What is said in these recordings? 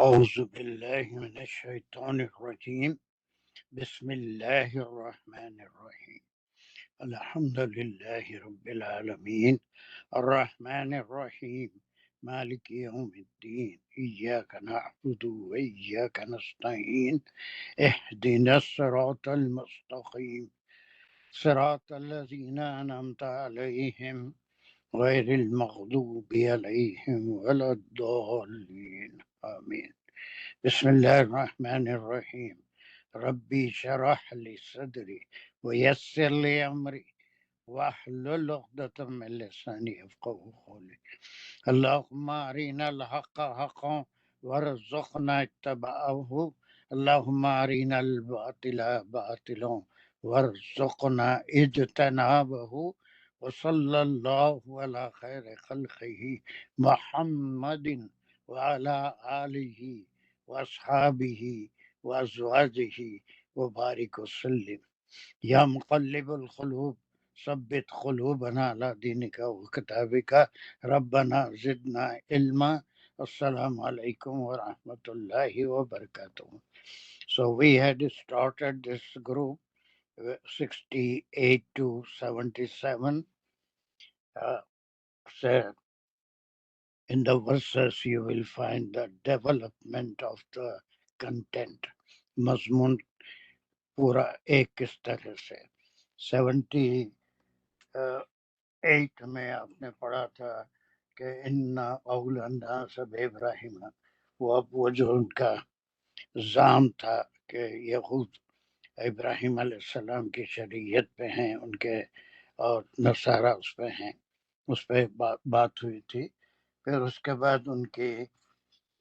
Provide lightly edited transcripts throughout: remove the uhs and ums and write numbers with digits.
أعوذ بالله من الشيطان الرجيم بسم الله الرحمن الرحيم الحمد لله رب العالمين الرحمن الرحيم مالك يوم الدين إياك نعبد وإياك نستعين اهدنا الصراط المستقيم صراط الذين أنعمت عليهم غير المغضوب عليهم ولا الضالين آمين. بسم الله الرحمن الرحيم ربي شرح لي صدري ويسر لي أمري واحلل عقدة من لساني يفقهوا قولي اللهم أرنا الحق حقا وارزقنا اتباعه اللهم أرنا الباطل باطلا وارزقنا اجتنابه وصلى الله على خير خلقه محمد وعلى آله وأصحابه وأزواجه وبارك وسلم يا مقلب القلوب ثبت قلوبنا على دينك وكتابك ربنا زدنا علما السلام عليكم ورحمة الله وبركاته. So we had started this group 68 to 77. So in the verses you will find the development of the content. مضمون پورا ایک کس طرح سے 78 میں آپ نے پڑھا تھا کہ ان اول الناس ابراہیم، وہ جو ان کا زام تھا کہ یہود ابراہیم علیہ السلام کی شریعت پہ ہیں ان کے اور نصارہ اس پہ ہیں، اس پہ بات ہوئی تھی. پھر اس کے بعد ان کی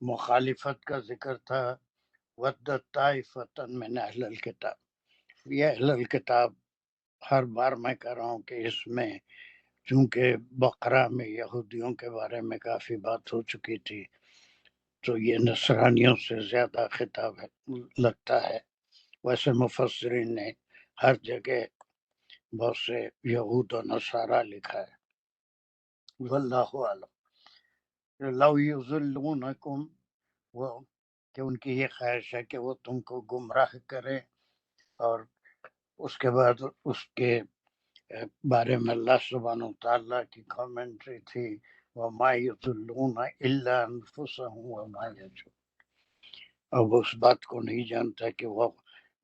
مخالفت کا ذکر تھا وَدَّتْ طَائِفَةٌ مِّنْ اہل الکتاب. یہ اہل الکتاب ہر بار میں کہہ رہا ہوں کہ اس میں چونکہ بقرہ میں یہودیوں کے بارے میں کافی بات ہو چکی تھی تو یہ نصرانیوں سے زیادہ خطاب لگتا ہے. ویسے مفسرین نے ہر جگہ بہت سے یہود و نصارہ لکھا ہے. واللہ عالم. لو یضلونکم، وہ کہ ان کی یہ خواہش ہے کہ وہ تم کو گمراہ کرے، اور اس کے بعد اس کے بارے میں اللہ سبحانہ وتعالیٰ کی کامنٹری تھی وَمَا يُضِلُّونَ إِلَّا أَنفُسَهُمْ وَمَا يَشْعُرُونَ. اب اس بات کو نہیں جانتا کہ وہ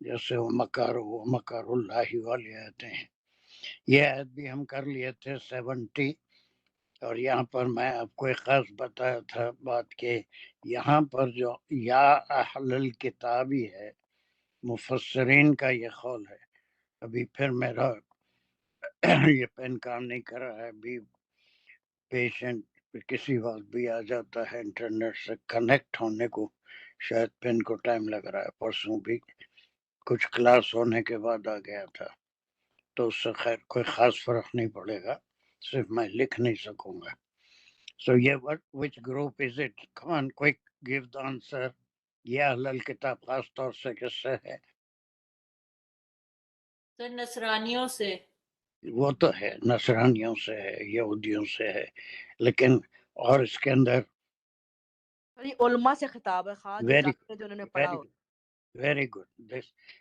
جیسے وہ مکر اللہ والی آیتیں ہیں. یہ آیت بھی ہم کر لیے تھے 70. اور یہاں پر میں آپ کو ایک خاص بتایا تھا بات کہ یہاں پر جو یا اہل الکتابی ہے، مفسرین کا یہ قول ہے. ابھی پھر میرا یہ پین کام نہیں کر رہا ہے، بھی پیشنٹ کسی وقت بھی آ جاتا ہے انٹرنیٹ سے کنیکٹ ہونے کو، شاید پن کو ٹائم لگ رہا ہے، پرسوں بھی کچھ کلاس ہونے کے بعد آ گیا تھا، تو اس سے خیر کوئی خاص فرق نہیں پڑے گا، صرف میں لکھ نہیں سکوں گا. سو یہ which group is it? Come on quick give the answer. یہ اہل الکتاب خاص طور سے کس سے ہے؟ سر نصرانیوں سے. وہ تو ہے، نصرانیوں سے ہے، یہودیوں سے ہے، لیکن اور اس کے اندر علماء سے خطاب ہے، خواہ جو جانتے جو انہوں نے پڑھا ہو. Very good.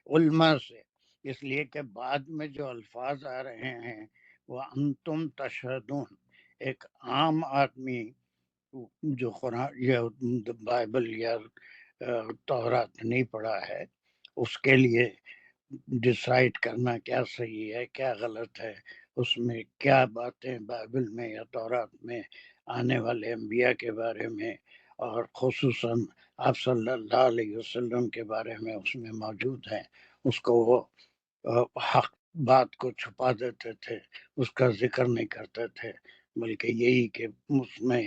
علماء سے، اس لیے کہ بعد میں جو الفاظ آ رہے ہیں وہ انتم تشہدون، ایک عام آدمی جو قرآن یا بائبل یا تورات نہیں پڑھا ہے، اس کے لیے ڈیسائیڈ کرنا کیا صحیح ہے کیا غلط ہے، اس میں کیا باتیں بائبل میں یا تورات میں آنے والے انبیاء کے بارے میں اور خصوصاً آپ صلی اللہ علیہ وسلم کے بارے میں اس میں موجود ہیں، اس کو وہ حق بات کو چھپا دیتے تھے، اس کا ذکر نہیں کرتے تھے، بلکہ یہی کہ اس میں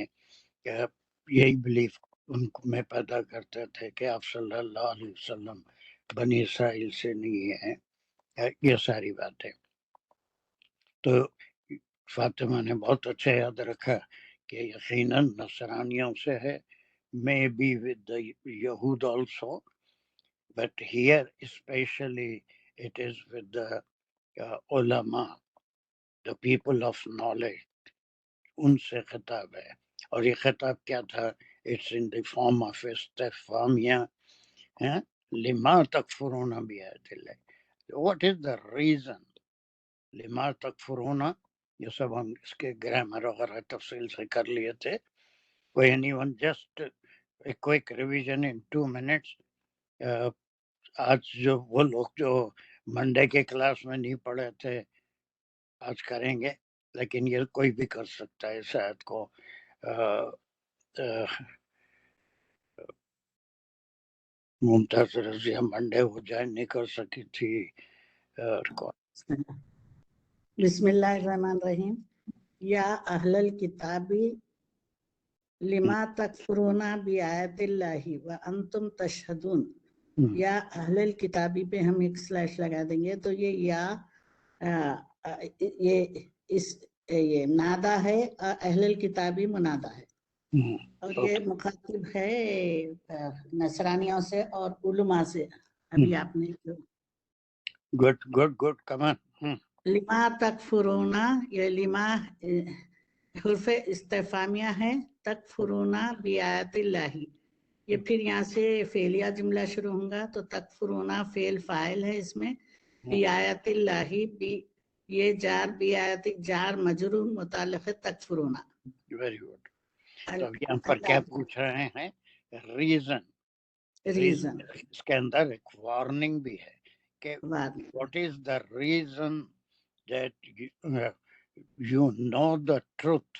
یہی بلیف ان میں پیدا کرتے تھے کہ آپ صلی اللہ علیہ وسلم بنی اسرائیل سے نہیں ہیں. یہ ساری باتیں تو فاطمہ نے بہت اچھا یاد رکھا کہ یقیناً نصرانیوں سے ہے، may be with the Yahud also, but here especially it is with the ulama, the people of knowledge. ان سے خطاب ہے، اور یہ خطاب کیا تھا؟ it's in the form of استفہامیہ. لما تکفرون بآیات اللہ، what is the reason لما تکفرون؟ یہ سب ہم اس کے گرامر وغیرہ تفصیل سے کر لیے تھے. کوئی anyone just a quick revision in 2 minutes. آج جو وہ لوگ جو منڈے کے کلاس میں نہیں پڑھے تھے آج کریں گے، لیکن یہ کوئی بھی کر سکتا ہے. شاید کو ممتاز رضیہ منڈے وہ جوائن نہیں کر سکی تھی. بسم اللہ الرحمن الرحیم. یا اہل الکتابی لما تکفرون بآیات اللہ وانتم تشہدون. یا اہل الکتابی پہ ہم ایک سلیش لگا دیں گے تو یہ نادا ہے، اہل الکتابی منادا ہے، اور یہ مخاطب ہے نصرانیوں سے اور علماء سے. ابھی آپ نے گڈ کمان. لما تکفرون، یہ لما حرف استفہامیہ ہے، تکفرون بآیات اللہ، یہ پھر یہاں سے فعلیہ جملہ شروع ہوگا تو تکفرون فعل فاعل ہے اس میں، بآیات اللہ یہ جار، بآیات جار مجرور متعلق ہے تکفرون. Very good. تو یہاں پر کیا پوچھ رہے ہیں؟ ریزن. اس کے اندر ایک وارننگ بھی ہے کہ what is the reason that you know the truth.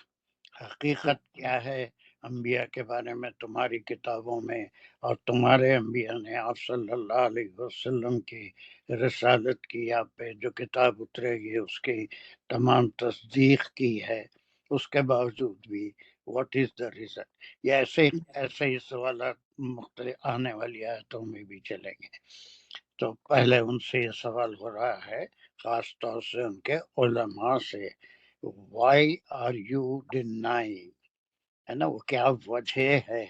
حقیقت کیا ہے انبیاء کے بارے میں تمہاری کتابوں میں، اور تمہارے انبیاء نے آپ صلی اللہ علیہ وسلم کی رسالت کی، آپ پہ جو کتاب اترے گی اس کی تمام تصدیق کی ہے، اس کے باوجود بھی واٹ از دا ریزن. یہ ایسے ہی سوالات مختلف آنے والی آیتوں میں بھی چلیں گے. تو پہلے ان سے یہ سوال ہو رہا ہے، خاص طور سے ان کے علماء سے، وائی آر یو ڈینائنگ، ہے نا، وہ کیا وجہ ہے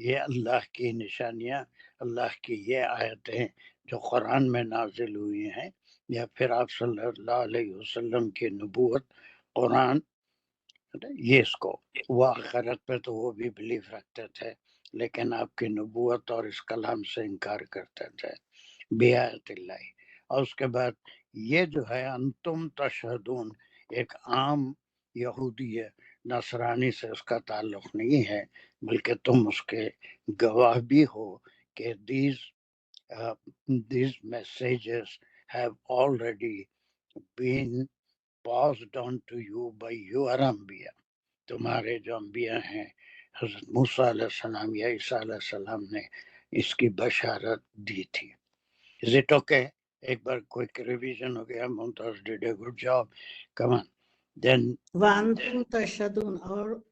یہ اللہ کی نشانیاں، اللہ کی یہ آیتیں جو قرآن میں نازل ہوئی ہیں، یا پھر آپ صلی اللہ علیہ وسلم کی نبوت، قرآن، یہ اس کو وہ آخرت پہ تو وہ بھی بلیف رکھتے تھے، لیکن آپ کی نبوت اور اس کلام سے انکار کرتے تھے بآیات اللہ. اور اس کے بعد یہ جو ہے انتم تشہدون، ایک عام یہودی ہے، نصرانی سے اس کا تعلق نہیں ہے، بلکہ تم اس کے گواہ بھی ہو کہ these messages have already been passed on to you by your انبیاء. تمہارے جو انبیاء ہیں، حضرت موسیٰ علیہ السلام یا عیسیٰ علیہ السلام نے اس کی بشارت دی تھی. Is it okay? ایک بار کوئک ریویژن ہو گیا. ممتاز did a good job. Come on. Then وانتم تشہدون، اور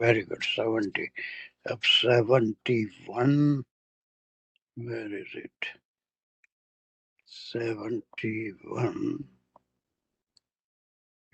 Very good. 70. Up 71. Where is it? 71.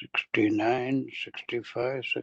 69, 65,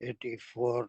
84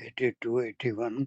82, 81,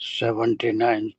79,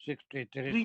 63।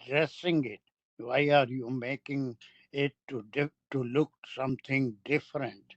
dressing it? Why are you making it to look something different?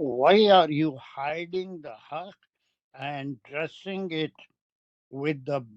Why are you hiding the haq and dressing it with the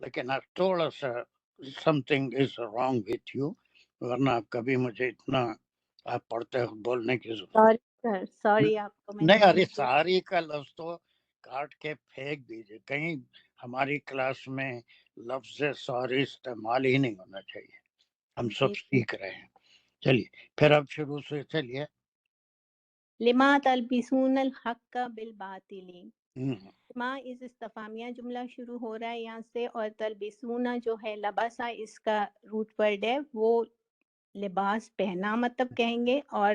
لیکن آپ تھوڑا سا something is wrong with you، ورنہ آپ کبھی مجھے اتنا آپ پڑھتے وقت بولنے کی ضرورت سوری سر، سوری آپ کو میں نہیں. نے ارے ساری کا لفظ تو کاٹ کے پھینک دیجیے، کہیں ہماری کلاس میں لفظ سوری استعمال ہی نہیں ہونا چاہیے، ہم سب جی سیکھ رہے ہیں. چلیے پھر اب شروع سے چلیے. لما تلبسون الحق بالباطل، ہم، لما اس استفامیہ جملہ شروع ہو رہا ہے یہاں سے، اور تلبسونا جو ہے لباسا اس کا روٹ ورڈ ہے، وہ لباس پہنا مطلب کہیں گے، اور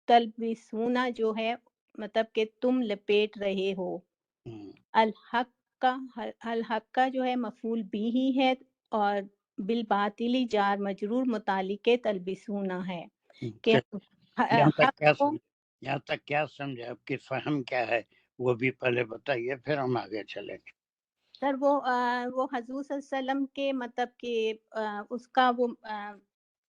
تلبسونا جو ہے مطلب کہ تم لپیٹ رہے ہو. ہم، الحق کا الحق کا جو ہے مفعول بھی ہی ہے، اور بالباطلی جار مجرور متعلق تلبسونا ہے کہ یہاں تک حق کیا کو. سمجھ، یہاں تک کیا سمجھے، آپ کی فہم کیا ہے وہ بھی پہلے بتائیے، پھر ہم آگے چلیں گے. سر وہ حضور صلی اللہ علیہ وسلم کے مطلب کہ اس کا وہ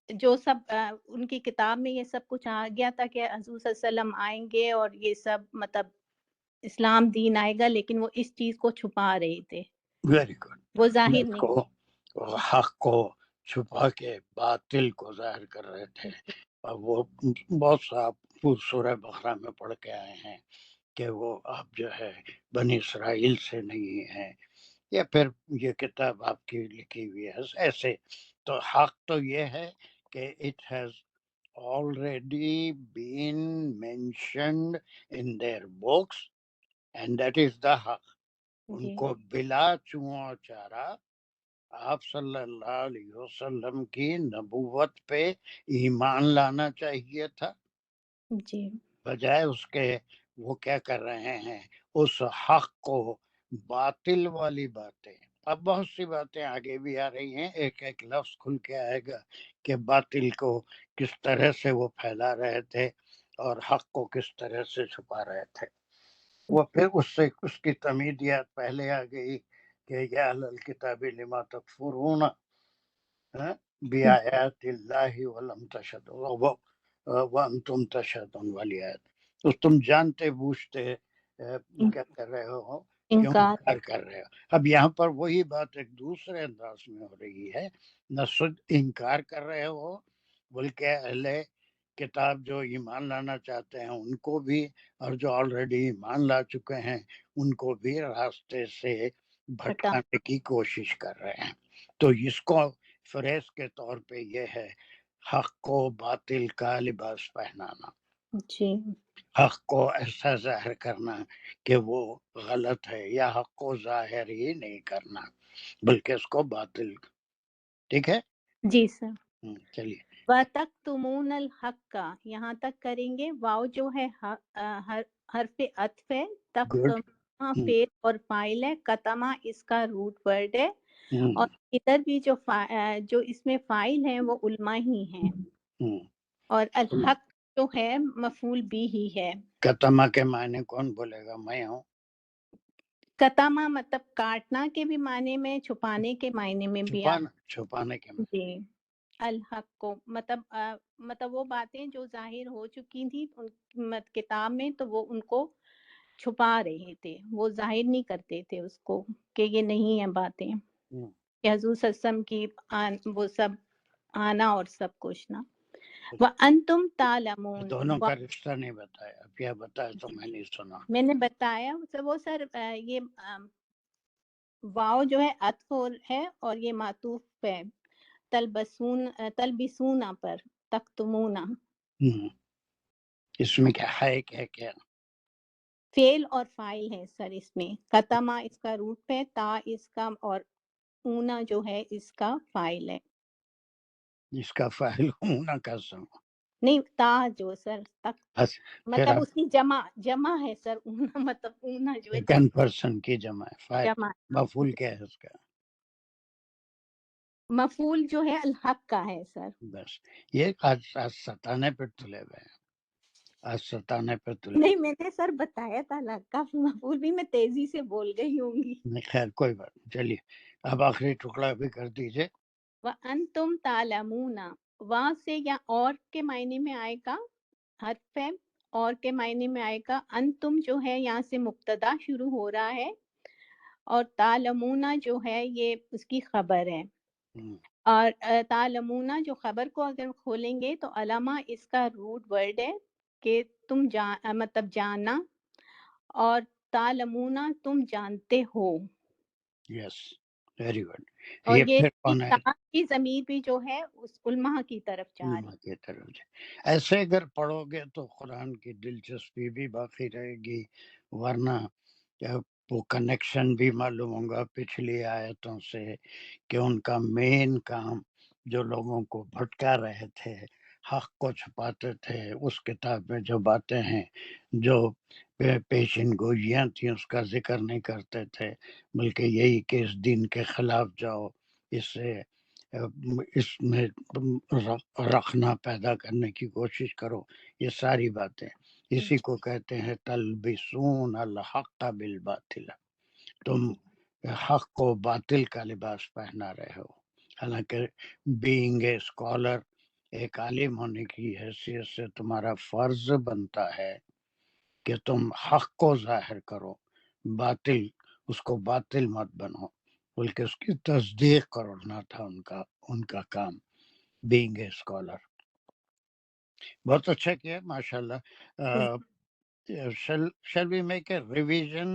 جو سب ان کی کتاب میں یہ سب کچھ آ گیا تھا کہ حضور صلی اللہ علیہ وسلم آئیں گے اور یہ سب مطلب اسلام دین آئے گا، لیکن وہ اس چیز کو چھپا رہے تھے، ویری گڈ. وہ ظاہر نہیں. حق کو چھپا کے باطل کو ظاہر کر رہے تھے. اور وہ بہت سا آپ سورہ بقرہ میں پڑھ کے آئے ہیں کہ وہ آپ جو ہے بنی اسرائیل سے نہیں ہیں، یا پھر یہ کتاب آپ کی لکھی ہوئی ہے ایسے. تو حق تو یہ ہے کہ it has already been mentioned in their books and that is the حق. ان جی کو بلا چوں چارہ آپ صلی اللہ علیہ وسلم کی نبوت پہ ایمان لانا چاہیے تھا، جی بجائے اس کے وہ کیا کر رہے ہیں، اس حق کو باطل والی باتیں. اب بہت سی باتیں آگے بھی آ رہی ہیں، ایک ایک لفظ کھل کے آئے گا کہ باطل کو کس طرح سے وہ پھیلا رہے تھے اور حق کو کس طرح سے چھپا رہے تھے. وہ پھر اس سے اس کی تمیدیات پہلے آ گئی کہ یا اہل الکتاب لما تکفرون بآیات اللہ ولم تشهدوا وانتم تشهدون والی آیت. تو تم جانتے بوجھتے کیا کر رہے ہو، کیوں انکار. انکار کر رہے ہو. اب یہاں پر وہی بات ایک دوسرے انداز میں ہو رہی ہے، نہ خود انکار کر رہے ہو بلکہ اہل کتاب جو ایمان لانا چاہتے ہیں ان کو بھی، اور جو آلریڈی ایمان لا چکے ہیں ان کو بھی راستے سے ہٹا. بھٹکانے کی کوشش کر رہے ہیں. تو اس کو فریز کے طور پہ یہ ہے حق کو باطل کا لباس پہنانا، جی حق کو ایسا ظاہر کرنا کہ وہ غلط ہے، یا حق کو ظاہر ہی نہیں کرنا بلکہ اس کو باطل. ٹھیک ہے. جی سر. چلیے. وَتَكْتُمُونَ الْحَقَّ یہاں تک کریں گے. واو جو ہے حرف عطف ہے، گڈ. تکتما فعل اور فاعل ہے، کتما اس کا روٹ ورڈ ہے، اور ادھر بھی جو اس میں فاعل ہیں وہ علماء ہی ہیں، اور الحق جو ہے مفعول بھی ہی ہے. کتما کے معنی کون بولے گا؟ میں ہوں. کتما مطلب کاٹنا کے بھی معنی میں، چھپانے کے معنی میں بھی آپ. چھپانے کے معنی. جی الحق کو مطلب وہ باتیں جو ظاہر ہو چکی تھی ان کتاب میں، تو وہ ان کو چھپا رہے تھے، وہ ظاہر نہیں کرتے تھے اس کو کہ یہ نہیں ہیں باتیں، کہ حضور صلی اللہ علیہ وسلم کی وہ سب آنا اور سب کچھ نا. وَأَنْتُمْ تَعْلَمُونَ دونوں کا رشتہ نہیں بتایا، اب کیا بتایا تو میں نہیں سنا. میں نے بتایا وہ سر، یہ واو جو ہے عطف ہے اور یہ معطوف ہے تلبسونا پر، تکتمونا. اس میں کیا ہے، کیا فعل اور فاعل ہے سر اس میں. کتما اس کا روٹ ہے، تا اس کا، اور اونا جو ہے اس کا فاعل ہے. جس کا فاعل ہونا کا سم. نہیں، تا جو سر تک پھر مطلب اس کی جمع ہے سر. اونا مطلب اونا جو ہے سیکنڈ پرسن کی جمع ہے. فاعل جمع. مفعول کیا ہے اس کا؟ مفعول جو ہے الحق کا ہے سر. بس یہ آج ستانے پہ تلے ہوئے ہیں، آج ستانے پہ تلے. نہیں، میں نے سر بتایا تھا الحق کا مفعول بھی، میں تیزی سے بول گئی ہوں گی. خیر کوئی بات نہیں. چلیے اب آخری ٹکڑا بھی کر دیجئے. وَأَنْتُمْ تَعْلَمُونَ، وہاں سے یا اور کے معنی میں آئے گا، حرف ہے اور کے معنی میں آئے گا. انتم جو ہے یہاں سے مبتدا شروع ہو رہا ہے، اور تعلمونا جو ہے یہ اس کی خبر ہے، اور تعلمونا جو خبر کو اگر کھولیں گے تو علامہ اس کا روٹ ورڈ ہے کہ تم مطلب جاننا، اور تعلمونا تم جانتے ہو، یس، ویری گڈ. اور یہ یہ پھر کون ہے؟ تا کی ضمیر بھی جو ہے اس علماء کی طرف جا رہی علماء کی طرف سے. ایسے اگر پڑھو گے تو قرآن کی دلچسپی بھی باقی رہے گی، ورنہ وہ کنیکشن بھی معلوم ہوگا پچھلی آیتوں سے کہ ان کا مین کام جو لوگوں کو بھٹکا رہے تھے، حق کو چھپاتے تھے، اس کتاب میں جو باتیں ہیں، جو پیشن گوئیاں تھیں اس کا ذکر نہیں کرتے تھے، بلکہ یہی کہ اس دین کے خلاف جاؤ، اس میں رکھنا پیدا کرنے کی کوشش کرو. یہ ساری باتیں اسی کو کہتے ہیں تلبسون الحق بالباطل. تم حق کو باطل کا لباس پہنا رہے ہو، حالانکہ بینگ اے اسکالر، ایک عالم ہونے کی حیثیت سے تمہارا فرض بنتا ہے کہ تم حق کو ظاہر کرو، باطل اس کو باطل مت بنو، بلکہ اس کی تصدیق کرنا تھا ان کا کام، بینگ اے اسکالر. بہت اچھا کیا، ماشاء اللہ. shall we make a revision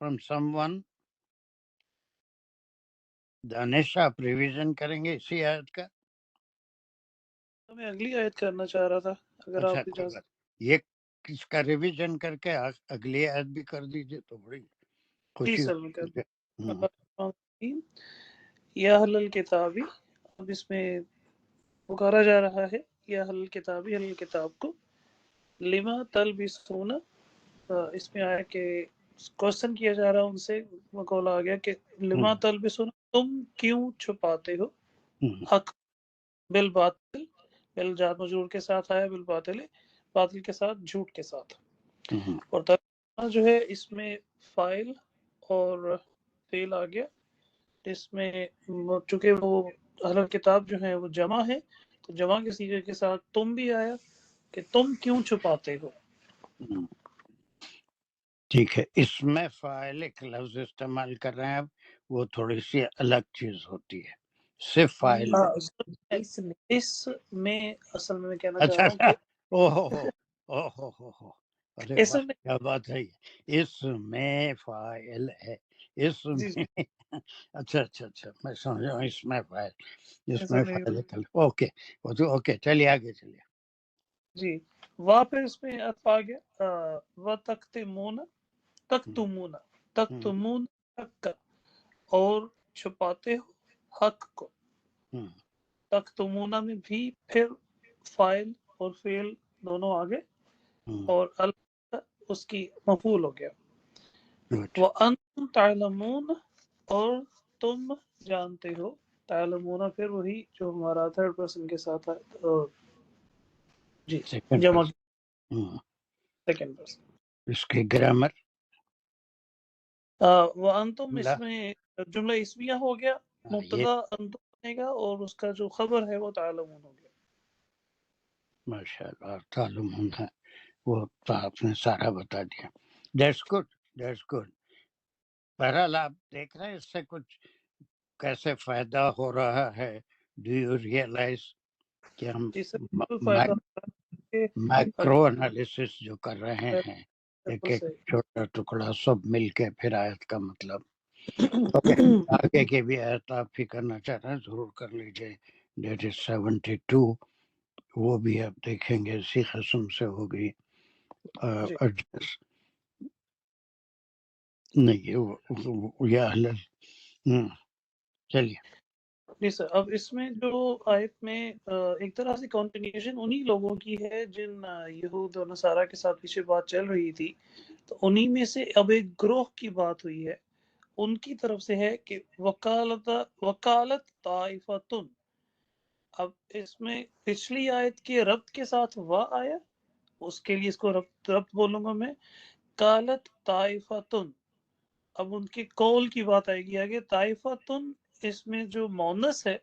from someone؟ دانش آپ ریویژن کریں گے اسی آیت کا؟ میں اگلی آیت کرنا چاہ رہا تھا، اگر اچھا آپ کوئی بات، اجازت. یہ کس کا ریویژن کر کے اگلی آیت بھی کر دیجئے تو بڑی جی خوشی سر، میں ہوگی. یا اہل الکتابی، اب اس میں پکارا جا رہا ہے یا اہل الکتابی، اہل الکتاب کو، لما تلبسون، اس میں آیا کہ کوشچن کیا جا رہا ہے ان سے، مقول آ گیا کہ لما تلبسون، تم کیوں چھپاتے ہو حق بالباطل، بالجار مجرور کے ساتھ آیا، بالباطل باطل کے ساتھ، جھوٹ کے ساتھ. اور ترجمہ جو ہے اس میں فائل اور فعل آ گیا، اس میں چونکہ وہ اہل کتاب جو ہیں وہ جمع ہے تو جمع کے صیغے کے ساتھ تم بھی آیا کہ تم کیوں چھپاتے ہو. ٹھیک ہے. اس میں فاعل ایک لفظ استعمال کر رہے ہیں اب، وہ تھوڑی سی الگ چیز ہوتی ہے، صرف فاعل. اس میں اصل میں کہنا چاہ اچھا رہا ہوں اچھا، کہ او ہو، ارے اس واہ میں کیا بات ہے. اس میں فاعل ہے، اس جی میں اچھا اچھا اچھا، میں سمجھا اس میں فاعل، اس ایسا میں نہیں فاعل. اوکے اوکے، چلیے آگے چلیے. جی، وہاں پہ اس میں عطف آ گیا، و تکتمون، تکتمون حق، اور چھپاتے ہو حق کو. تکتمونہ میں بھی پھر فائل اور فعل دونوں آگے، اور اس کی مفعول ہو گیا. وَأَنْتُمْ تَعْلَمُونَ، اور تم جانتے ہو، تعلمون پھر وہی جو ہمارا تھرڈ پرسن کے ساتھ ہے، جی جمع سیکنڈ پرسن. اس کی گرامر وَأَنْتُمْ اس میں جملہ اسمیہ ہو گیا، یہ مبتدا انتم بنے گا، اور اس کا جو خبر ہے وہ تعلمون ہو گیا. ماشاء اللہ تعلم ہے، وہ تو آپ نے سارا بتا دیا. That's good, that's good. بہرحال آپ دیکھ رہے ہیں اس سے کچھ کیسے فائدہ ہو رہا ہے. ڈو یو ریئلائز کہ ہم جی سر، بالکل فائدہ ہوتا ہے میکرو انالیسس جو کر رہے ہیں، ایک بالکل ایک صحیح. چھوٹا ٹکڑا سب مل کے پھر آیت کا مطلب. اوکے، آگے کی بھی آیت آپ ہی کرنا چاہ رہے ہیں ضرور کر لیجیے. دیٹ از 72، وہ بھی آپ دیکھیں گے اسی قسم سے ہوگی. جی ایڈریس نہیں یا چلیے. جی سر، اب اس میں جو آیت میں ایک طرح سے کنٹینیوشن انہی لوگوں کی ہے جن یہود و نصارہ کے ساتھ پیچھے بات چل رہی تھی، تو انہی میں سے اب ایک گروہ کی بات ہوئی ہے، ان کی طرف سے ہے کہ وکالت طائفتن. اب اس میں پچھلی آیت کے ربط کے ساتھ وا آیا، اس کے لیے اس کو ربط بولوں گا میں، کالت طائفتن. اب ان کے قول کی بات آئے گی آگے. طائفتن اس میں جو مونس ہے،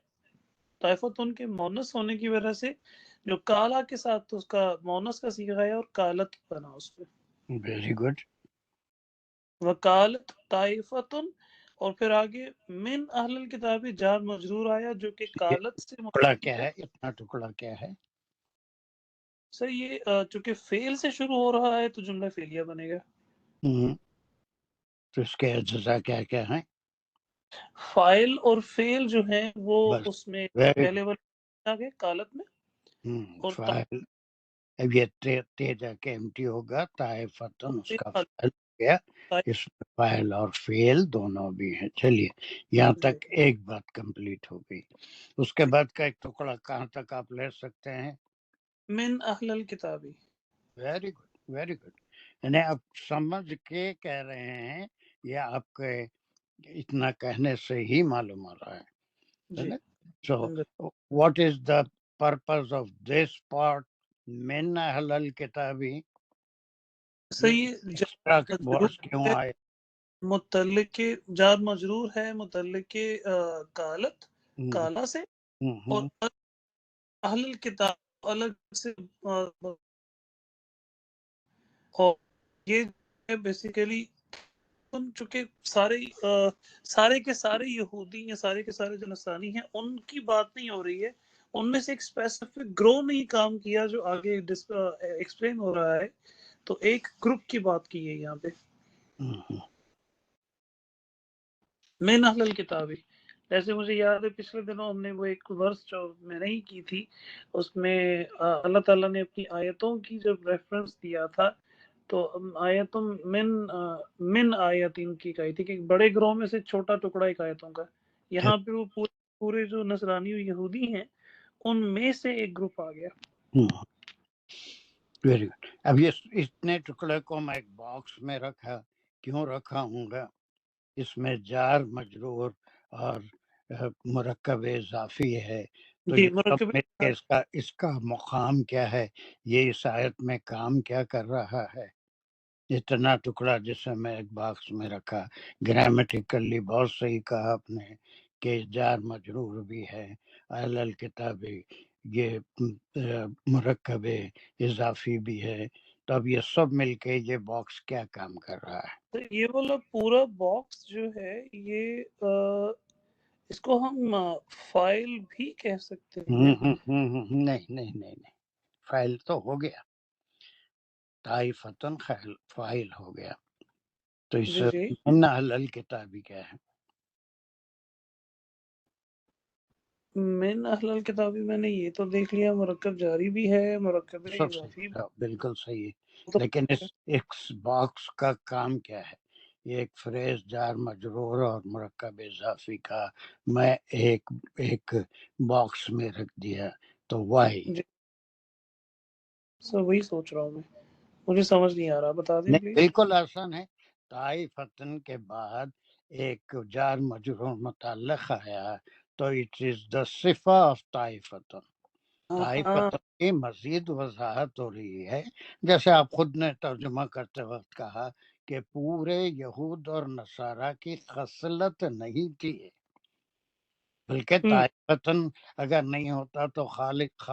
طائفتن کے مونس ہونے کی وجہ سے جو کالا کے ساتھ اس کا مونس کا صیغہ ہے اور کالت بنا اس پہ. Very good. وکالت طائفتن، اور پھر آگے من اہل الکتاب جار مجرور آیا جو کہ یہ کالت سے ٹکڑا متعلق کیا ہے۔ ہے؟ اتنا ٹکڑا کیا ہے؟ سر یہ چونکہ فعل سے شروع ہو رہا ہے تو جملہ فعلیہ بنے گا۔ تو اس کے اجزاء کیا کیا ہیں؟ فائل اور فعل جو ہیں وہ بس اس میں ویری پہلے والے آگے کالت میں، گڈ۔ اور فائل، اب یہ تیجا کے امٹی ہوگا، طائفتن اس کا طائف- فائل ہو گیا، اس میں فائل اور فعل دونوں بھی ہیں۔ چلیے یہاں تک ایک بات کمپلیٹ ہو گئی۔ اس کے بعد کا ایک ٹکڑا کہاں تک آپ لے سکتے ہیں؟ من اہل الکتابی۔ Very good, very good. یعنی آپ سمجھ کے کہہ رہے ہیں، یہ آپ کے اتنا کہنے سے ہی معلوم ہو رہا ہے جی نا؟ So what is the purpose of this part من اہل الکتابی؟ سر یہ یہ ایکسٹرا مجرور ورڈز کیوں ہے، آئے؟ متعلق جار مجرور ہے متعلق کالت، ہم، کالا سے، ہم، اور ہم، اہل الکتاب الگ سے اور یہ بیسیکلی چونکہ سارے کے سارے یہودی یا سارے کے سارے جو نصرانی ہیں ان کی بات نہیں ہو رہی ہے، ان میں سے ایک اسپیسیفک گروہ نے کام کیا جو آگے ایکسپلین ہو رہا ہے، تو ایک گروپ کی بات کی ہے یہاں پہ ہم۔ من اہل الکتابی۔ جیسے مجھے یاد ہے پچھلے دنوں ہم نے وہ ایک ورس جو میں نہیں کی تھی، اس میں اللہ تعالیٰ نے اپنی آیتوں کی جب ریفرنس دیا تھا تو آیتوں من آیتین کی کہی تھی کہ ایک بڑے گروہ میں سے چھوٹا ٹکڑا ایک آیتوں کا، یہاں پہ وہ پورے جو نصرانی و یہودی ہیں ان میں سے ایک گروپ آ گیا۔ Very good. اب یہ اتنے ٹکڑے کو میں ایک باکس میں رکھا، کیوں رکھا ہوں گا؟ اس میں جار مجرور اور مرکب اضافی ہے، تو جی یہ سب مرکب مل کے اس کا مقام کیا ہے، یہ اس آیت میں کام کیا کر رہا ہے؟ اتنا ٹکڑا جسے میں ایک باکس میں رکھا، گرامیٹیکلی بہت صحیح کہا آپ نے کہ جار مجرور بھی ہے، اہل الکتابی یہ مرکب اضافی بھی ہے، تو اب یہ سب مل کے یہ باکس کیا کام کر رہا ہے؟ تو یہ والا پورا باکس جو ہے یہ اس کو ہم فائل بھی کہہ سکتے ہیں۔ نہیں نہیں نہیں نہیں، فائل تو ہو گیا، طائفتن فائل ہو گیا، تو اس جی جی من اہل الکتابی کیا ہے؟ من اہل الکتابی میں نے یہ تو دیکھ لیا مرکب جاری بھی ہے، مرکب سب اضافی صحیح، بالکل صحیح، تو لیکن اس باکس کا کام کیا ہے؟ یہ ایک فریز جار مجرور اور مرکب اضافی کا میں ایک باکس میں رکھ دیا، تو وائی؟ جی وہی سوچ رہا ہوں میں، مجھے سمجھ نہیں آ رہا، بتا دیں نہیں پلیز۔ بالکل آسان ہے، طائفتن کے بعد ایک جار مجرور متعلق آیا تو اٹ از دا صفہ آف طائفتن، ہاں طائفتن کی مزید وضاحت ہو رہی ہے، جیسے آپ خود نے ترجمہ کرتے وقت کہا کہ پورے یہود اور نصارہ کی خصلت نہیں تھی، بلکہ طائفتن اگر نہیں ہوتا تو خالق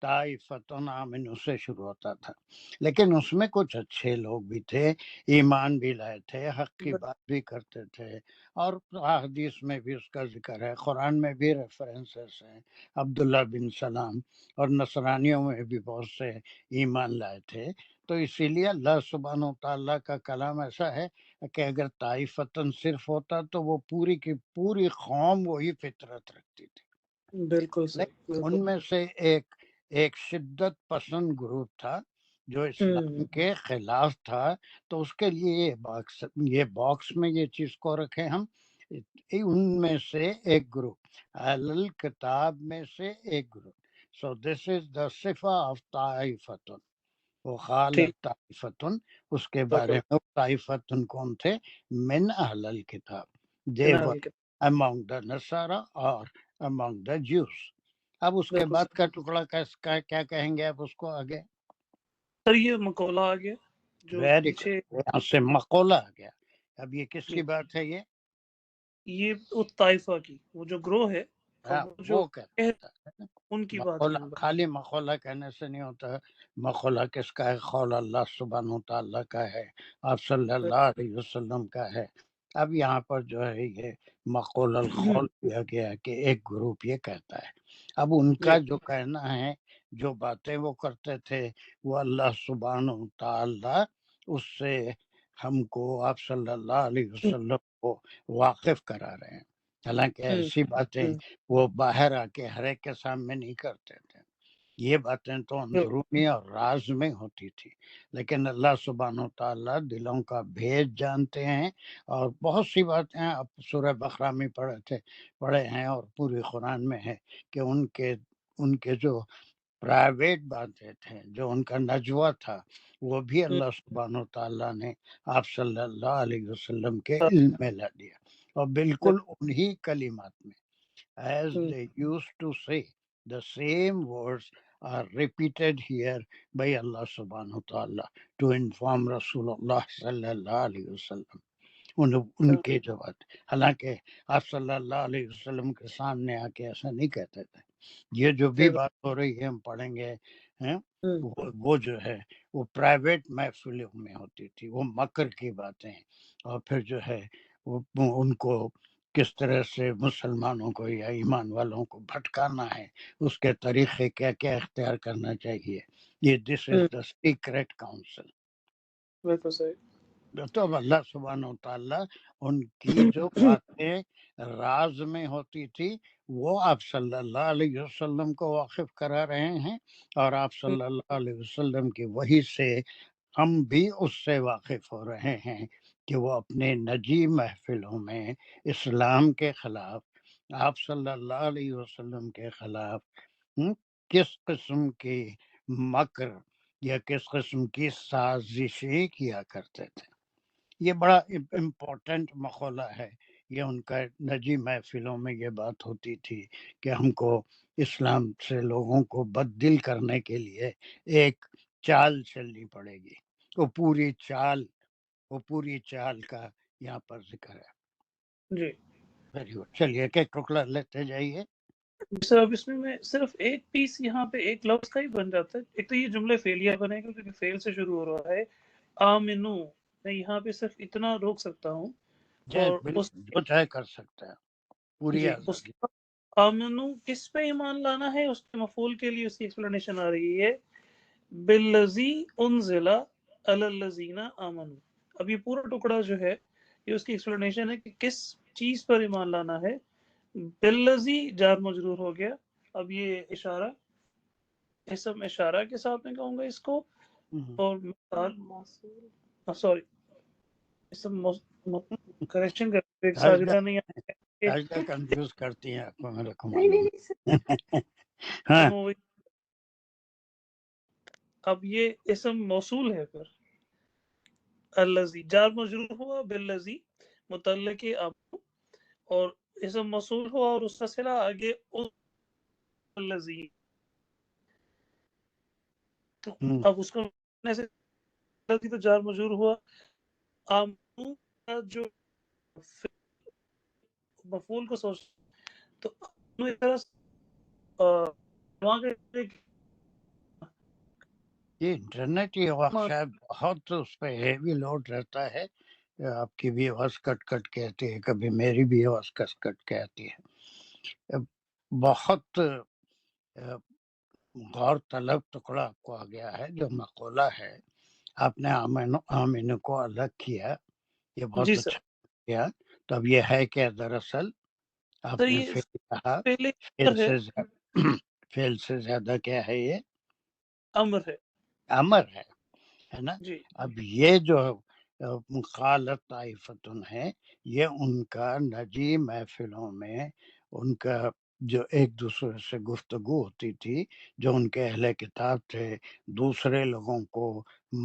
طائفتن آمن سے شروع ہوتا تھا، لیکن اس میں کچھ اچھے لوگ بھی تھے، ایمان بھی لائے تھے، حق کی بات بھی کرتے تھے، اور حدیث میں بھی اس کا ذکر ہے، قرآن میں بھی ریفرنسز ہیں، عبداللہ بن سلام، اور نصرانیوں میں بھی بہت سے ایمان لائے تھے، تو اسی لیے اللہ سبحانہ و تعالیٰ کا کلام ایسا ہے کہ اگر طائفتن صرف ہوتا تو وہ پوری کی پوری قوم وہی فطرت رکھتی تھی، بالکل صحیح، نہیں بالکل۔ ان میں سے ایک شدت پسند گروپ تھا جو اسلام کے خلاف تھا، تو اس کے لیے یہ باکس میں یہ چیز کو رکھے ہم، ان میں سے ایک گروپ، اہل الکتاب میں سے ایک group, so this is the صفہ of طائفتن، وہ خالق ٹھیک، طائفتن، اس کے بارے میں طائفتن کون تھے؟ من اہل الکتاب، they were among the Nasara or among the Jews۔ اب اس کے بالکل بعد صحیح۔ کا ٹکڑا کیا کہیں گے آپ اس کو آگے؟ سر یہ مقولہ آ گیا جو ویری گڈ، پیچھے، یہاں سے مقولہ آ گیا، اب یہ کس جی کی بات ہے؟ یہ یہ اس طائفہ کی، وہ جو گروہ ہے ہاں اب جو وہ کہتا ہے ان کی بات مقولہ کریں۔ خالی مقولہ کہنے سے نہیں ہوتا. مقولہ کس کا ہے؟ قول اللہ سبحانہ تعالیٰ کا ہے، آپ صلی اللہ علیہ وسلم کا ہے. اب یہاں پر جو ہے یہ مقول القول کیا گیا کہ ایک گروپ یہ کہتا ہے. اب ان کا جو کہنا ہے، جو باتیں وہ کرتے تھے، وہ اللہ سبحانہ تعالیٰ اس سے ہم کو، آپ صلی اللہ علیہ وسلم کو واقف کرا رہے ہیں. حالانکہ ایسی باتیں وہ باہر آ کے ہر ایک کے سامنے نہیں کرتے تھے. یہ باتیں تو اندرونی اور راز میں ہوتی تھی، لیکن اللہ سبحانہ تعالیٰ دلوں کا بھید جانتے ہیں. اور بہت سی باتیں اب سورہ بقرہ میں پڑھے ہیں اور پوری قرآن میں ہے کہ ان کے جو پرائیویٹ باتیں تھے، جو ان کا نجوہ تھا، وہ بھی اللہ سبحانہ تعالیٰ نے آپ صلی اللہ علیہ وسلم کے علم میں لا دیا. اور بالکل انہی کلمات میں as they used to say, the same words are repeated here by Allah subhanahu wa ta'ala to inform Rasulullah sallallahu alayhi wasallam. ان کے جو بات، حالانکہ آپ صلی اللہ علیہ وسلم کے سامنے آ کے ایسا نہیں کہتے تھے. یہ جو بھی بات ہو رہی ہے ہم پڑھیں گے ہیں، وہ جو ہے وہ پرائیویٹ محفلوں میں ہوتی تھی، وہ مکر کی باتیں. اور پھر جو ہے وہ ان کو کس طرح سے مسلمانوں کو یا ایمان والوں کو بھٹکانا ہے، اس کے طریقے کیا کیا اختیار کرنا چاہیے. یہ دس از دا سیکریٹ کاؤنسل. بالکل صحیح. تو اب اللہ سبحانہ و تعالیٰ ان کی جو باتیں راز میں ہوتی تھی وہ آپ صلی اللہ علیہ وسلم کو واقف کرا رہے ہیں، اور آپ صلی اللہ علیہ وسلم کی وحی سے ہم بھی اس سے واقف ہو رہے ہیں کہ وہ اپنے نجی محفلوں میں اسلام کے خلاف، آپ صلی اللہ علیہ وسلم کے خلاف کس قسم کی مکر یا کس قسم کی سازشیں کیا کرتے تھے. یہ بڑا امپورٹنٹ مقولہ ہے. یہ ان کا نجی محفلوں میں یہ بات ہوتی تھی کہ ہم کو اسلام سے لوگوں کو بددل کرنے کے لیے ایک چال چلنی پڑے گی. وہ پوری چال کا یہاں پر ذکر ہے. جی ویری گڈ. چلیے ایک ٹکڑا لیتے جائیے. سر، اب اس میں صرف ایک پیس یہاں پہ ایک لفظ کا ہی بن جاتا ہے. ایک تو یہ جملے فعلیہ بنے گا کیونکہ فعل سے شروع ہو رہا ہے. آمنو، میں یہاں پہ صرف اتنا روک سکتا ہوں. اور جو چاہے کر سکتا ہے، پوری اس کے آمنو کس پہ ایمان لانا ہے، اس کے مفعول کے لیے اس کی ایکسپلینیشن آ رہی ہے بالذی انزل علی الذین آمنوا. اب یہ پورا ٹکڑا جو ہے یہ اس کی ایکسپلینیشن ہے کہ کس چیز پر ایمان لانا ہے. بالذی جار مجرور ہو گیا. اب یہ اشارہ اسم اشارہ کے ساتھ میں کہوں گا اس کو، اور سوری اسم کریکشن کر ساجدہ نہیں ساجدہ کنفیوز کرتی ہیں آپ کو، میرے کو معلوم. ہاں اب یہ اسم موصول ہے. پھر الذی جار مجرور ہوا بالذی متعلق اب، اور اسم موصول ہوا اور اس کا صلہ آگے الذی. اب اس کو تو جار مجرور ہوا. آمنو کا جو مفعول کو سوچ تو ایک طرح یہ انٹرنیٹ یہ وقت شاید بہت اس پہ ہیوی لوڈ رہتا ہے. آپ کی بھی آواز کٹ کٹ کے آتی ہے، کبھی میری بھی آواز کٹ کٹ کے آتی ہے. بہت غور طلب ٹکڑا آپ کو آ گیا ہے. جو مقولہ ہے آپ نے آمین کو الگ کیا، یہ بہت اچھا کیا. تو اب یہ ہے کہ دراصل آپ نے فعل کہا، فعل سے زیادہ کیا ہے؟ یہ امر ہے نا. اب یہ جو قالت طائفتن ہے، یہ ان کا نجی محفلوں میں ان کا جو ایک دوسرے سے گفتگو ہوتی تھی، جو ان کے اہل کتاب تھے دوسرے لوگوں کو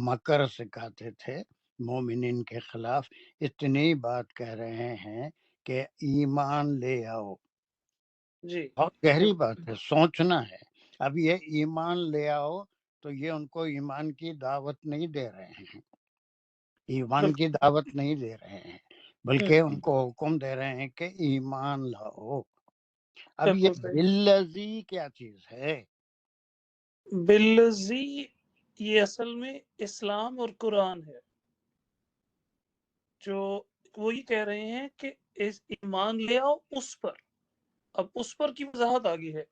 مکر سکھاتے تھے مومنین کے خلاف. اتنی بات کہہ رہے ہیں کہ ایمان لے آؤ. بہت گہری بات ہے، سوچنا ہے. اب یہ ایمان لے آؤ تو یہ ان کو ایمان کی دعوت نہیں دے رہے ہیں، ایمان کی دعوت نہیں دے رہے ہیں، بلکہ ان کو حکم دے رہے ہیں کہ ایمان لاؤ. اب یہ بالکل صحیح. باللذی کیا چیز ہے؟ بالذی یہ اصل میں اسلام اور قرآن ہے، جو وہ یہ کہہ رہے ہیں کہ ایمان لے آؤ اس پر. اب اس پر کی وضاحت آگے ہے.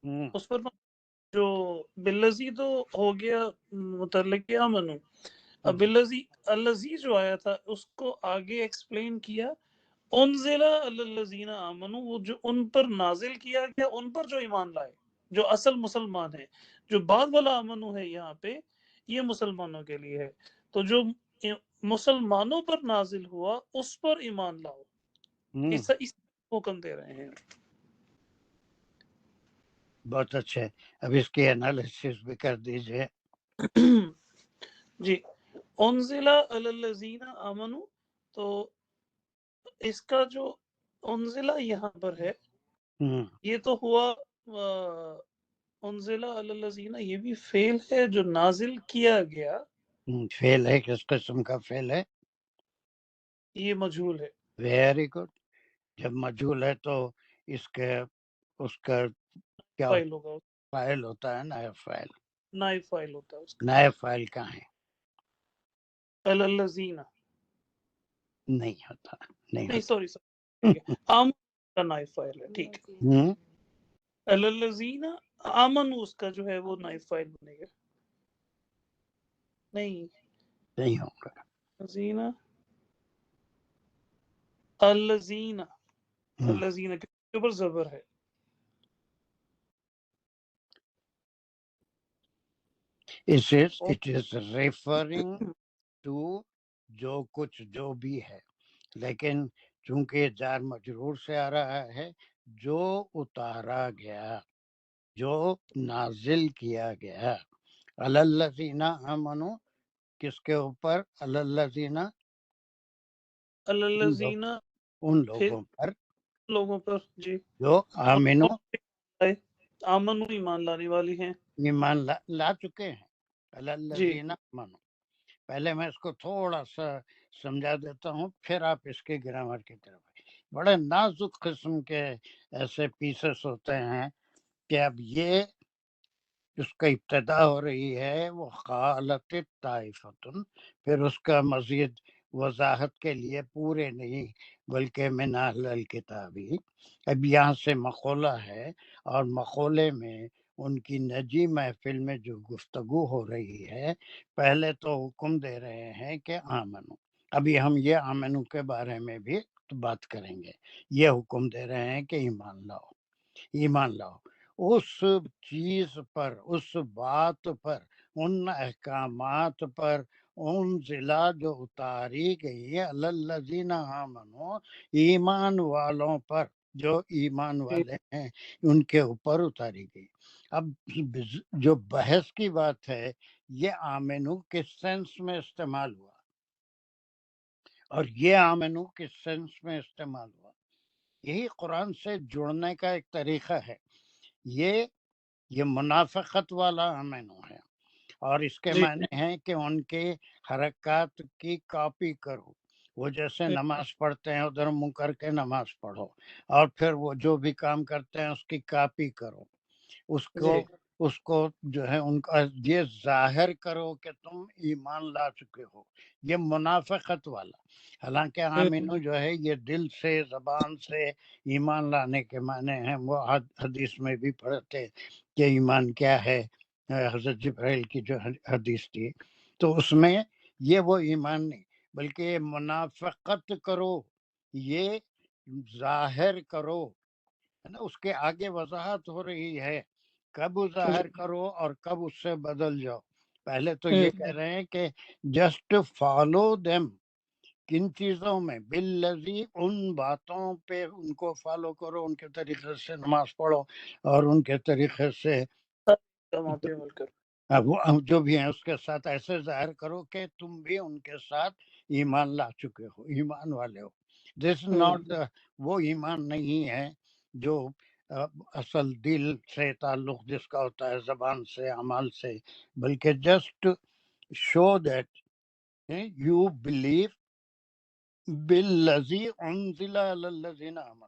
ہوں، اس پر جو بالذی تو ہو گیا متعلق امنو. اب بالذی الذی جو آیا تھا اس کو آگے ایکسپلین کیا، انزل علی الذین آمنوا، وہ جو ان پر نازل کیا گیا، ان پر جو ایمان لائے، جو اصل مسلمان ہیں. جو بعد والا امنو ہے یہاں پہ یہ مسلمانوں کے لیے ہے. تو جو مسلمانوں پر نازل ہوا اس پر ایمان لاؤ، ہوں، اس حکم دے رہے ہیں. بہت اچھے. اب اس کی انالیسس بھی کر دیجئے. جی، انزل علی الذین آمنوا، تو اس کا جو انزلہ یہاں پر ہے ہوں، یہ تو ہوا انزلہ علی الذین، یہ بھی فعل ہے جو نازل کیا گیا، فیل ہے، کس قسم کا فیل ہے؟ یہ مجہول ہے. Very good. جب مجہول ہے تو اس کا کیا فائل ہوگا، فائل ہوتا ہے؟ نائب فائل. نائب فائل ہوتا ہے اس کا. نائب فائل کہاں ہے؟ علی الذین، نہیں ہوتا، نہیں نہیں ہوتا. سوری ٹھیک ہے، آمن کا نائب فائل ہے، ٹھیک ہے. ہوں، علی الذین آمن اس کا جو ہے وہ نائب فائل بنے گا. نہیں، نہیں ہوگا. الذین الذین ہوں. الذین کے اوپر زبر ہے. It is referring to جو کچھ جو بھی ہے، لیکن چونکہ جار مجرور سے آ رہا ہے، جو اتارا گیا، جو نازل کیا گیا. علی الذین آمنوا کس کے اوپر؟ علی الذین، علی الذین ان پھر لوگوں پر لوگوں پر، جی، جو آمنو آمن ایمان لانے والی ہیں. ایمان لا چکے ہیں. علی جی الذین آمنوا. پہلے میں اس کو تھوڑا سا سمجھا دیتا ہوں، پھر آپ اس کے گرامر کی طرف. بڑے نازک قسم کے ایسے پیسز ہوتے ہیں کہ اب یہ اس کا ابتدا ہو رہی ہے وہ قالت طائفتن، پھر اس کا مزید وضاحت کے لیے پورے نہیں بلکہ من اہل الکتابی. اب یہاں سے مقولہ ہے، اور مقولے میں ان کی نجی محفل میں جو گفتگو ہو رہی ہے، پہلے تو حکم دے رہے ہیں کہ آمنو. ابھی ہم یہ آمنو کے بارے میں بھی بات کریں گے. یہ حکم دے رہے ہیں کہ ایمان لاؤ، ایمان لاؤ اس چیز پر، اس بات پر، ان احکامات پر، ان ضلع جو اتاری گئی ہے علی الذین آمنوا، ایمان والوں پر، جو ایمان والے ہیں ان کے اوپر اتاری گئی. اب جو بحث کی بات ہے، یہ آمنو کس سینس میں استعمال ہوا اور یہ آمنو کس سینس میں استعمال ہوا. یہی قرآن سے جڑنے کا ایک طریقہ ہے. یہ منافقت والا آمنو ہے، اور اس کے جی معنی ہیں کہ ان کے حرکات کی کاپی کرو. وہ جیسے نماز پڑھتے ہیں ادھر منہ کر کے نماز پڑھو، اور پھر وہ جو بھی کام کرتے ہیں اس کی کاپی کرو. اس کو جو ہے ان کا یہ ظاہر کرو کہ تم ایمان لا چکے ہو. یہ منافقت والا. حالانکہ آمینو جو ہے یہ دل سے، زبان سے ایمان لانے کے معنی ہیں. وہ حدیث میں بھی پڑھتے کہ ایمان کیا ہے، حضرت جبرائیل کی جو حدیث تھی، تو اس میں یہ وہ ایمان نہیں بلکہ یہ منافقت کرو، یہ ظاہر کرو، ہے نا. اس کے آگے وضاحت ہو رہی ہے کب ظاہر کرو اور کب اس سے بدل جاؤ. پہلے تو یہ کہہ رہے ہیں کہ جسٹ فالو دیم. کن چیزوں میں؟ بالذی، ان باتوں پہ ان کو فالو کرو، ان کے طریقے سے نماز پڑھو اور ان کے طریقے سے وہ جو بھی ہیں اس کے ساتھ ایسے ظاہر کرو کہ تم بھی ان کے ساتھ ایمان لا چکے ہو، ایمان والے ہو. دس ناٹ، وہ ایمان نہیں ہے جو اصل دل سے تعلق جس کا ہوتا ہے، زبان سے، اعمال سے، بلکہ just show that you believe بالذی انزل علی الذین آمنوا.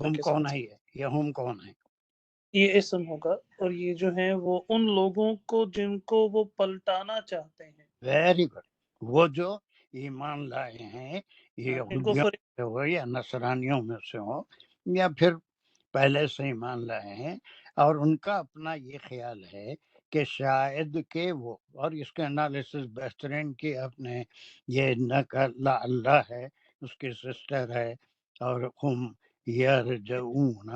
ہم کے کون ساتھ ہے یہ ہم کون ہے؟ یہ اسم ہوگا، اور یہ جو ہیں وہ ان لوگوں کو جن کو وہ پلٹانا چاہتے ہیں، ویری گڈ. وہ جو ایمان لائے ہیں، یہ ان کو یہودیوں سے ہو یا نصرانیوں میں سے ہو یا پھر پہلے سے ایمان لائے ہیں، اور ان کا اپنا یہ خیال ہے کہ شاید کہ وہ، اور اس کے انالیسس بہترین کی اپنے یہ نہ کہ اللہ ہے، اس کی سسٹر ہے، اور ہم یرجعون،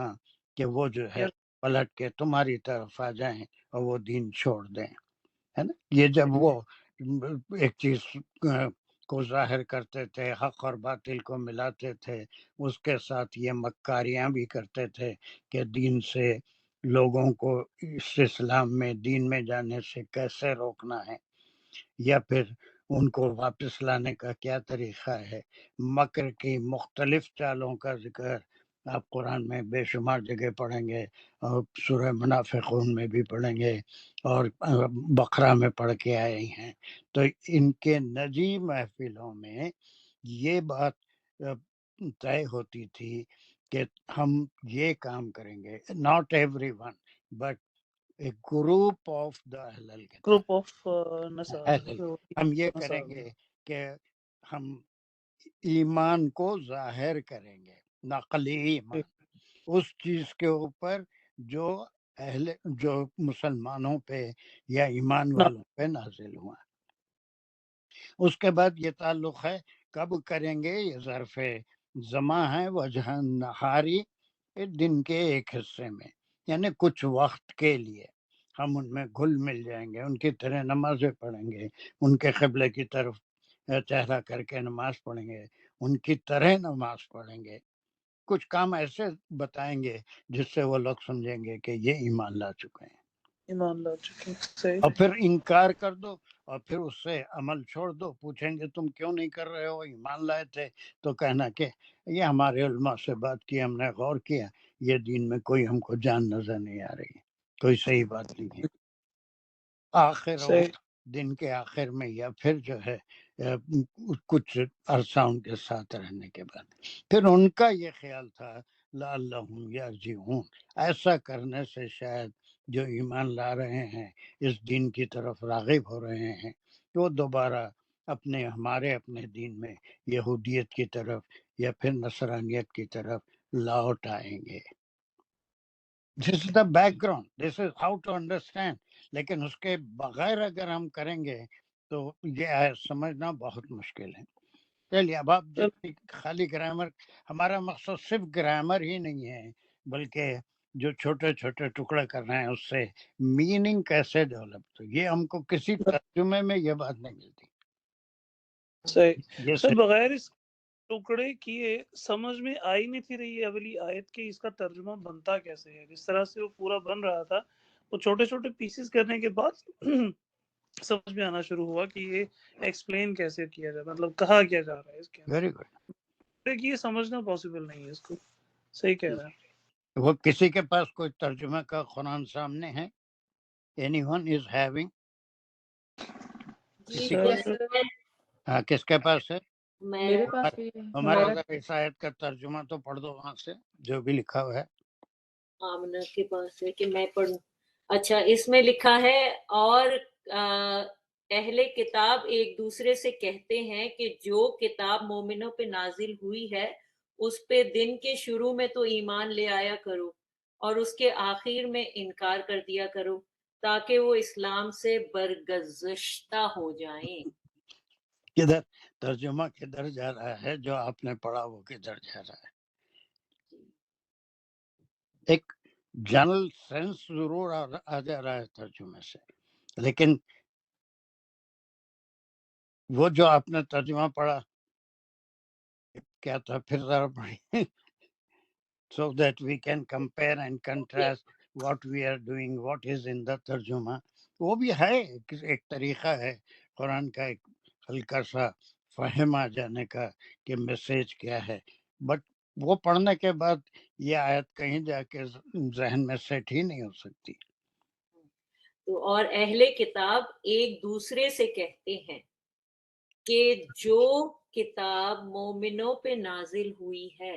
کہ وہ جو ہے پلٹ کے تمہاری طرف آ جائیں اور وہ دین چھوڑ دیں، ہے نا. یہ جب وہ ایک چیز کو ظاہر کرتے تھے، حق اور باطل کو ملاتے تھے، اس کے ساتھ یہ مکاریاں بھی کرتے تھے کہ دین سے لوگوں کو اس اسلام میں دین میں جانے سے کیسے روکنا ہے، یا پھر ان کو واپس لانے کا کیا طریقہ ہے. مکر کی مختلف چالوں کا ذکر آپ قرآن میں بے شمار جگہ پڑھیں گے، اور سورہ منافقون میں بھی پڑھیں گے، اور بقرہ میں پڑھ کے آئے ہیں. تو ان کے نجی محفلوں میں یہ بات طے ہوتی تھی کہ ہم یہ کام کریں گے. Not every one but a group of the اہل الکتاب، گروپ آف نصارہ، ہم یہ کریں گے کہ ہم ایمان کو ظاہر کریں گے، نقلی ایمان، اس چیز کے اوپر جو جو مسلمانوں پہ یا ایمان والوں پہ نازل ہوا. اس کے بعد یہ تعلق ہے کب کریں گے، یہ ظرف زماں ہے، وجہ نہاری، دن کے ایک حصے میں، یعنی کچھ وقت کے لیے ہم ان میں گھل مل جائیں گے، ان کی طرح نمازیں پڑھیں گے، ان کے قبلے کی طرف چہرہ کر کے نماز پڑھیں گے، ان کی طرح نماز پڑھیں گے. کچھ کام ایسے بتائیں گے جس سے وہ لوگ سمجھیں گے کہ یہ ایمان لا چکے ہیں. ایمان لا چکے ہیں. صحیح. اور پھر انکار کر دو، اور پھر اس سے عمل چھوڑ دو. پوچھیں گے تم کیوں نہیں کر رہے ہو، ایمان لائے تھے، تو کہنا کہ یہ ہمارے علماء سے بات کی، ہم نے غور کیا، یہ دین میں کوئی ہم کو جان نظر نہیں آ رہی، کوئی صحیح بات نہیں ہے. آخر صحیح. دن کے آخر میں، یا پھر جو ہے کچھ عرصہ ان کے ساتھ رہنے کے بعد، پھر ان کا یہ خیال تھا لعلہم یرجعون، ایسا کرنے سے شاید جو ایمان لا رہے ہیں، اس دین کی طرف راغب ہو رہے ہیں، وہ دوبارہ ہمارے اپنے دین میں یہودیت کی طرف یا پھر نصرانیت کی طرف لوٹ آئیں گے. This is the background, this is how to understand. لیکن اس کے بغیر اگر ہم کریں گے تو یہ سمجھنا بہت مشکل ہے. چلیے اب آپ جتنی خالی گرامر، ہمارا مقصد صرف گرامر ہی نہیں ہے، بلکہ جو چھوٹے چھوٹے ٹکڑے کر رہے ہیں اس سے میننگ کیسے ڈیولپ، تو یہ ہم کو کسی ترجمے میں یہ بات نہیں ملتی. صحیح. یہ سر بغیر اس ٹکڑے کیے سمجھ میں آئی نہیں تھی رہی اگلی آیت کے اس کا ترجمہ بنتا کیسے ہے. جس طرح سے وہ پورا بن رہا تھا، وہ چھوٹے چھوٹے پیسز کرنے کے بعد سمجھ میں آنا شروع ہوا کہ یہ ایکسپلین کیسے کیا جائے، مطلب کہا کیا جا رہا ہے اس کے ویری گڈ. اندر. یہ سمجھنا پاسبل نہیں ہے اس کو. صحیح کہہ رہا ہے. وہ کسی کے پاس کوئی ترجمہ کا قرآن سامنے ہے؟ Any one is having? کسی کو؟ ہاں، کس کے پاس ہے؟ میرے پاس بھی ہمارا اس آیت کا ترجمہ تو پڑھ دو وہاں سے جو بھی لکھا ہوا ہے. آمنہ کے پاس ہے کہ میں پڑھوں. اچھا، اس میں لکھا ہے اور اہل کتاب ایک دوسرے سے کہتے ہیں کہ جو کتاب مومنوں پہ نازل ہوئی ہے اس پہ دن کے شروع میں تو ایمان لے آیا کرو اور اس کے آخر میں انکار کر دیا کرو تاکہ وہ اسلام سے برگزشتہ ہو جائیں. کدھر ترجمہ کدھر جا رہا ہے؟ جو آپ نے پڑھا وہ کدھر جا رہا ہے؟ ایک جنرل سینس ضرور آ جا رہا ہے ترجمے سے، لیکن وہ جو آپ نے ترجمہ پڑھا کیا تھا، پھر ذرا پڑھی so that we can compare and contrast what we are doing, what is in the ترجمہ. وہ بھی ہے ایک طریقہ ہے قرآن کا، ایک ہلکا سا فہم آ جانے کا کہ میسیج کیا ہے، بٹ وہ پڑھنے کے بعد یہ آیت کہیں جا کے ذہن میں سیٹ ہی نہیں ہو سکتی. تو اور اہل کتاب ایک دوسرے سے کہتے ہیں کہ جو کتاب مومنوں پہ نازل ہوئی ہے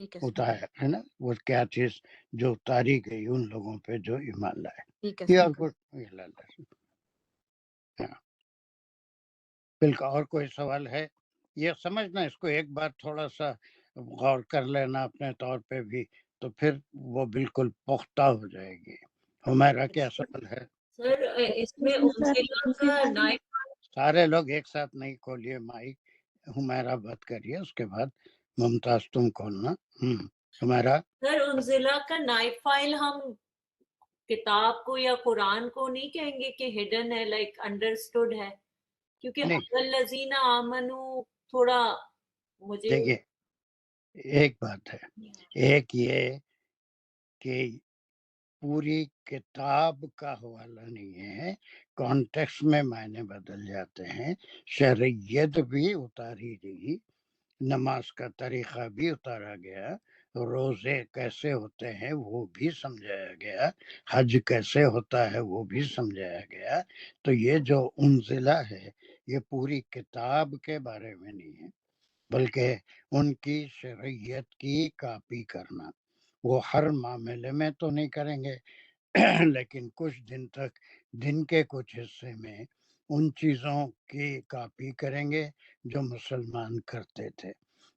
ٹھیک ہے سر اتارا ہے نا، وہ کیا چیز جو اتاری گئی ان لوگوں پہ جو ایمان لائے. ٹھیک ہے یہ سر اور کچھ ہاں بالکل. اور کوئی سوال ہے؟ یہ سمجھنا، اس کو ایک بار تھوڑا سا غور کر لینا اپنے طور پہ بھی، تو پھر وہ بالکل پختہ ہو جائے گی. ہمیرا کیا سوال ہے؟ سر اس میں انزلہ کا نائب سارے لوگ ایک ساتھ نہیں کھولیے مائک. ہمیرا بات کریے، اس کے بعد ممتاز تم کھولنا. ہمیرا سر انزلہ کا نائب فائل ہم کتاب کو یا قرآن کو نہیں کہیں گے کہ ہڈن ہے، لائک انڈرسٹوڈ ہے، کیونکہ نہیں، الذین آمنو تھوڑا مجھے دیکھیے ایک بات ہے، ایک یہ کہ پوری کتاب کا حوالہ نہیں ہے، کانٹیکس میں معنی بدل جاتے ہیں. شرعیت بھی اتاری گئی، نماز کا طریقہ بھی اتارا گیا، روزے کیسے ہوتے ہیں وہ بھی سمجھایا گیا، حج کیسے ہوتا ہے وہ بھی سمجھایا گیا. تو یہ جو انزلہ ہے یہ پوری کتاب کے بارے میں نہیں ہے، بلکہ ان کی شرعیت کی کاپی کرنا. وہ ہر معاملے میں تو نہیں کریں گے، لیکن کچھ دن تک دن کے کچھ حصے میں ان چیزوں کی کاپی کریں گے جو مسلمان کرتے تھے،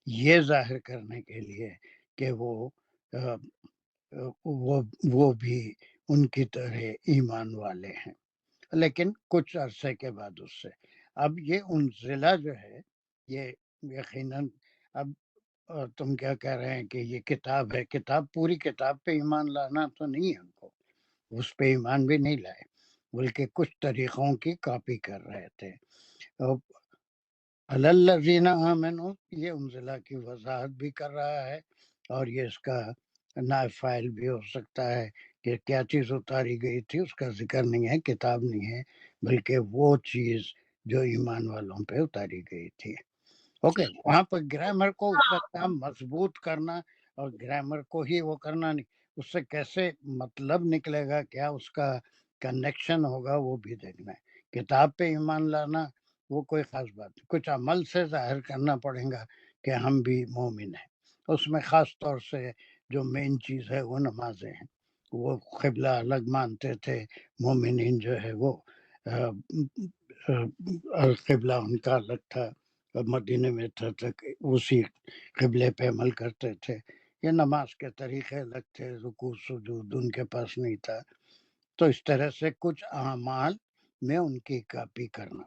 یہ ظاہر کرنے کے لیے کہ وہ بھی ان کی طرح ایمان والے ہیں. لیکن کچھ عرصے کے بعد اس سے اب یہ انزلہ جو ہے یہ یقیناً اب تم کیا کہہ رہے ہیں کہ یہ کتاب ہے، کتاب پوری کتاب پہ ایمان لانا تو نہیں ہے، ان کو اس پہ ایمان بھی نہیں لائے، بلکہ کچھ طریقوں کی کاپی کر رہے تھے. الذین آمنوا یہ انزلہ کی وضاحت بھی کر رہا ہے، اور یہ اس کا نائب فائل بھی ہو سکتا ہے کہ کیا چیز اتاری گئی تھی اس کا ذکر نہیں ہے، کتاب نہیں ہے، بلکہ وہ چیز جو ایمان والوں پہ اتاری گئی تھی. اوکے، وہاں پر گرامر کو اس کا کام مضبوط کرنا اور گرامر کو ہی وہ کرنا نہیں، اس سے کیسے مطلب نکلے گا، کیا اس کا کنیکشن ہوگا وہ بھی دیکھنا ہے. کتاب پہ ایمان لانا وہ کوئی خاص بات نہیں، کچھ عمل سے ظاہر کرنا پڑے گا کہ ہم بھی مومن ہیں. اس میں خاص طور سے جو مین چیز ہے وہ نمازیں ہیں. وہ قبلہ الگ مانتے تھے، مومنین جو ہے وہ قبلہ ان کا الگ تھا، اور مدینے میں تھا تک اسی قبلے پہ عمل کرتے تھے. یہ نماز کے طریقے الگ تھے، رکوع سجود ان کے پاس نہیں تھا. تو اس طرح سے کچھ اعمال میں ان کی کاپی کرنا.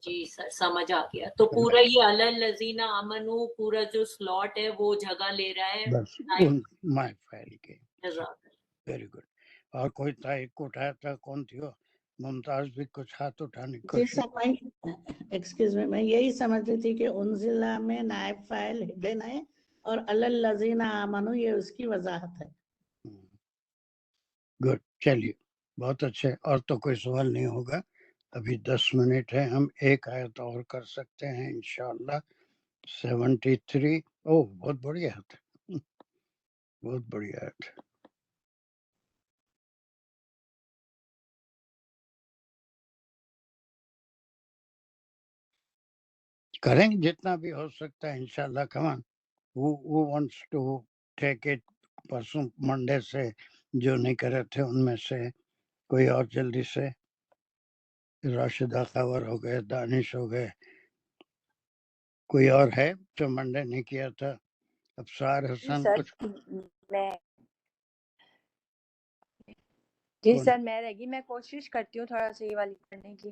جی سر سمجھ آ گیا. تو پورا یہ الذین آمنو پورا جو سلاٹ ہے وہ جگہ لے رہا ہے بس ان مائی فائل کے. Very good. اور کوئی تھا ایک کو اٹھایا تھا، کون تھی وہ؟ ممتاز بھی کچھ ہاتھ اٹھانے کی جی کوشش. سر، ایکسکیوز میں یہی سمجھ رہی تھی کہ انزلہ میں نائب فائل ہڈن ہے اور الذین آمنو یہ اس کی وضاحت ہے. گڈ، چلیے بہت اچھے. اور تو کوئی سوال نہیں ہوگا. ابھی 10 منٹ ہے، ہم ایک آیت اور کر سکتے ہیں انشاءاللہ. 73. اوہ بہت بڑی آیت ہے، بہت بڑی آیت ہے. کریں گے جتنا بھی ہو سکتا ہے انشاءاللہ. کمان who wants to take it پرسوں منڈے سے جو نہیں کرے تھے ان میں سے کوئی اور جلدی سے. راشدہ خبر ہو گئے، دانش ہو گئے، کوئی اور ہے جو منڈے نہیں کیا تھا؟ ابصار حسن کچھ جی کون؟ سر میں رہ گی، میں کوشش کرتی ہوں تھوڑا سا یہ والی کرنے کی.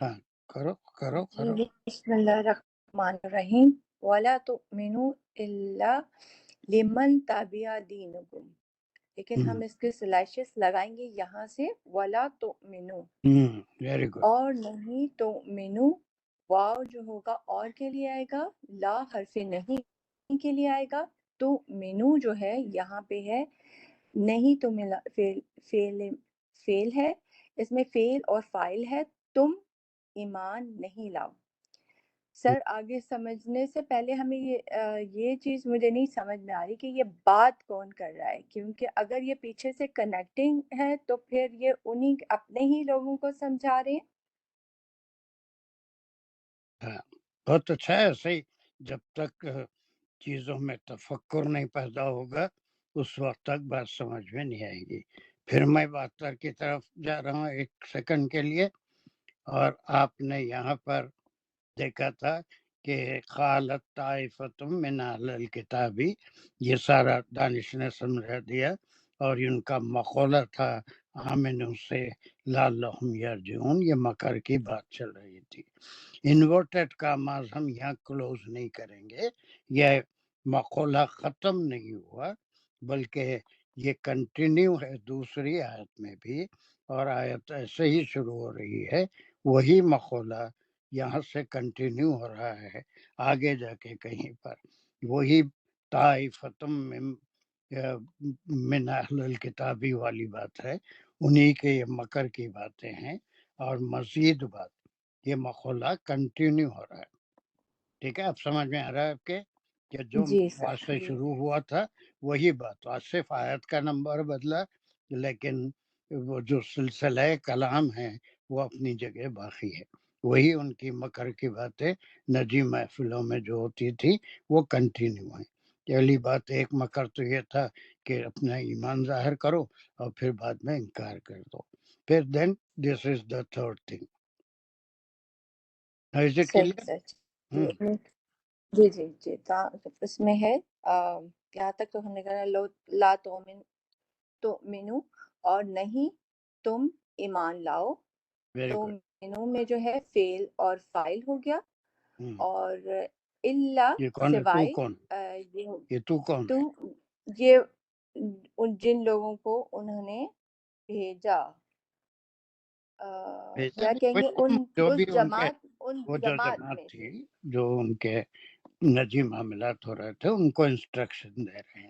ہاں کرو کرو جی کرو. بسم اللہ الرحمن الرحیم. وَلَا تُؤْمِنُوا إِلَّا لِمَنْ تَبِعَ دِينَكُمْ. لیکن ہم اس کے سلائشز لگائیں گے یہاں سے وَلَا تُؤْمِنُوا، ویری گڈ. اور نہیں تُؤْمِنُوا، واو جو ہوگا اور کے لیے آئے گا، لا حرف نہیں کے لیے آئے گا. تُؤْمِنُوا جو ہے یہاں پہ ہے نہیں تو ملا فیل ہے، اس میں فیل اور فائل ہے. تم ایمان نہیں لاؤ. سر آگے سمجھنے سے پہلے ہمیں یہ چیز مجھے نہیں سمجھ میں آ رہی کہ یہ بات کون کر رہا ہے، کیونکہ اگر یہ پیچھے سے کنیکٹنگ ہے تو پھر یہ انہی اپنے ہی لوگوں کو سمجھا رہے ہیں. ہاں بہت اچھا ہے. صحیح، جب تک چیزوں میں تفکر نہیں پیدا ہوگا اس وقت تک بات سمجھ میں نہیں آئے گی. پھر میں بات کی طرف جا رہا ہوں ایک سیکنڈ کے لیے. اور آپ نے یہاں پر دیکھا تھا کہ قالت طائفۃ من اہل الکتاب، یہ سارا دانش نے سمجھا دیا، اور ان کا مقولہ تھا آمنوا سے لعلہم یرجعون. یہ مکر کی بات چل رہی تھی. انورٹڈ کاماز ہم یہاں کلوز نہیں کریں گے، یہ مقولہ ختم نہیں ہوا بلکہ یہ کنٹینیو ہے دوسری آیت میں بھی، اور آیت ایسے ہی شروع ہو رہی ہے، وہی مقولہ یہاں سے کنٹینیو ہو رہا ہے آگے جا کے کہیں پر. وہی طائفتم من اہل الکتابی والی بات ہے، انہی کے یہ مکر کی باتیں ہیں. اور مزید بات، یہ مقولہ کنٹینیو ہو رہا ہے. ٹھیک ہے، اب سمجھ میں آ رہا ہے آپ کے کہ جو جی سر. بات سے شروع ہوا تھا وہی بات، آج صرف آیت کا نمبر بدلا، لیکن وہ جو سلسلہ کلام ہے وہ اپنی جگہ باقی ہے. وہی ان کی مکر کی باتیں نجی محفلوں میں جو ہوتی تھی وہ کنٹینیو ہیں. پہلی بات ایک مکر تو یہ تھا کہ اپنا ایمان ظاہر کرو اور پھر بعد میں انکار کر دو. پھر then this is the third thing. Is it صحیح کلیئر؟ سر. جی جی جی اس میں ہے یہاں تک تو ہم نے کہا لا تؤمنو اور نہیں تم ایمان لاؤ. ویری تو گڈ. مینو میں جو ہے فعل اور فاعل ہو گیا، اور الا یہ کون ہے؟ تو سوائے کون؟ یہ یہ تو کون ہے؟ تم، یہ جن لوگوں کو انہوں نے بھیجا، بھیجا کیا نہیں، کہیں گے، وہ جو بھی ان کے، ان وہ جو جماعت جماعت میں تھی سے. جو ان کے نجی معاملات ہو رہے تھے ان کو انسٹرکشن دے رہے ہیں.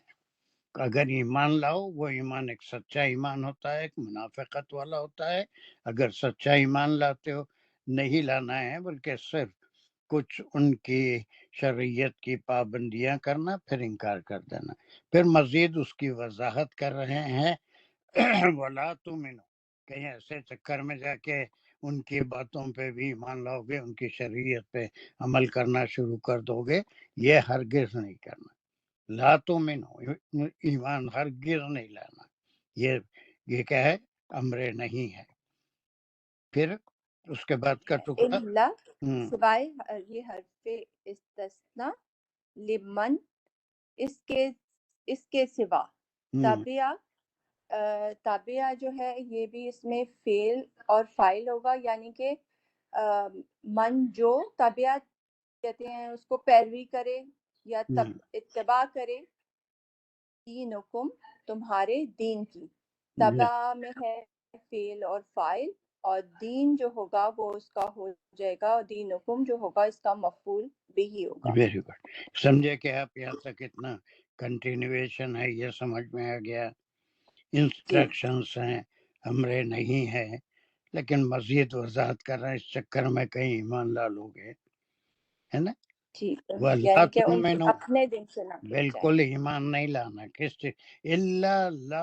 اگر ایمان لاؤ، وہ ایمان ایک سچا ایمان ہوتا ہے، ایک منافقت والا ہوتا ہے. اگر سچا ایمان لاتے ہو، نہیں لانا ہے بلکہ صرف کچھ ان کی شریعت کی پابندیاں کرنا، پھر انکار کر دینا. پھر مزید اس کی وضاحت کر رہے ہیں ولا تؤمنو، کہیں ایسے چکر میں جا کے ان کی باتوں پہ بھی ایمان لاؤ گے، ان کی شریعت پہ عمل کرنا شروع کر دو گے، یہ ہرگز نہیں کرنا. لا تؤمنو، ایمان ہرگز نہیں لانا. یہ کیا ہے؟ امر نہیں ہے. پھر اس کے بعد کا ٹکڑا الا سوائے یہ حرف استثناء، لمن اس کے سوا. تابعہ جو ہے یہ بھی اس میں فعل اور فاعل ہوگا، یعنی کہ من جو تابعہ کہتے ہیں اس کو پیروی کرے یا اتباع کرے، دینکم تمہارے دین کی. تبع میں ہے فعل اور فاعل، اور دین جو ہوگا وہ اس کا ہو جائے گا، اور دینکم جو ہوگا اس کا مفعول بھی ہوگا. Very good. سمجھے کہ آپ یہاں تک اتنا کنٹینویشن ہے، یہ سمجھ میں آ گیا. جی انسٹرکشنز ہیں، امرے نہیں ہے، لیکن مزید وضاحت کر رہے ہیں اس چکر میں کہیں ایمان لا لو گے، ہے نا. جی، وَلَا یعنی کہ ان تُؤْمِنُوا، اپنے دن سے نہ کیا جائے. بالکل ایمان نہیں لانا کس چیز، الا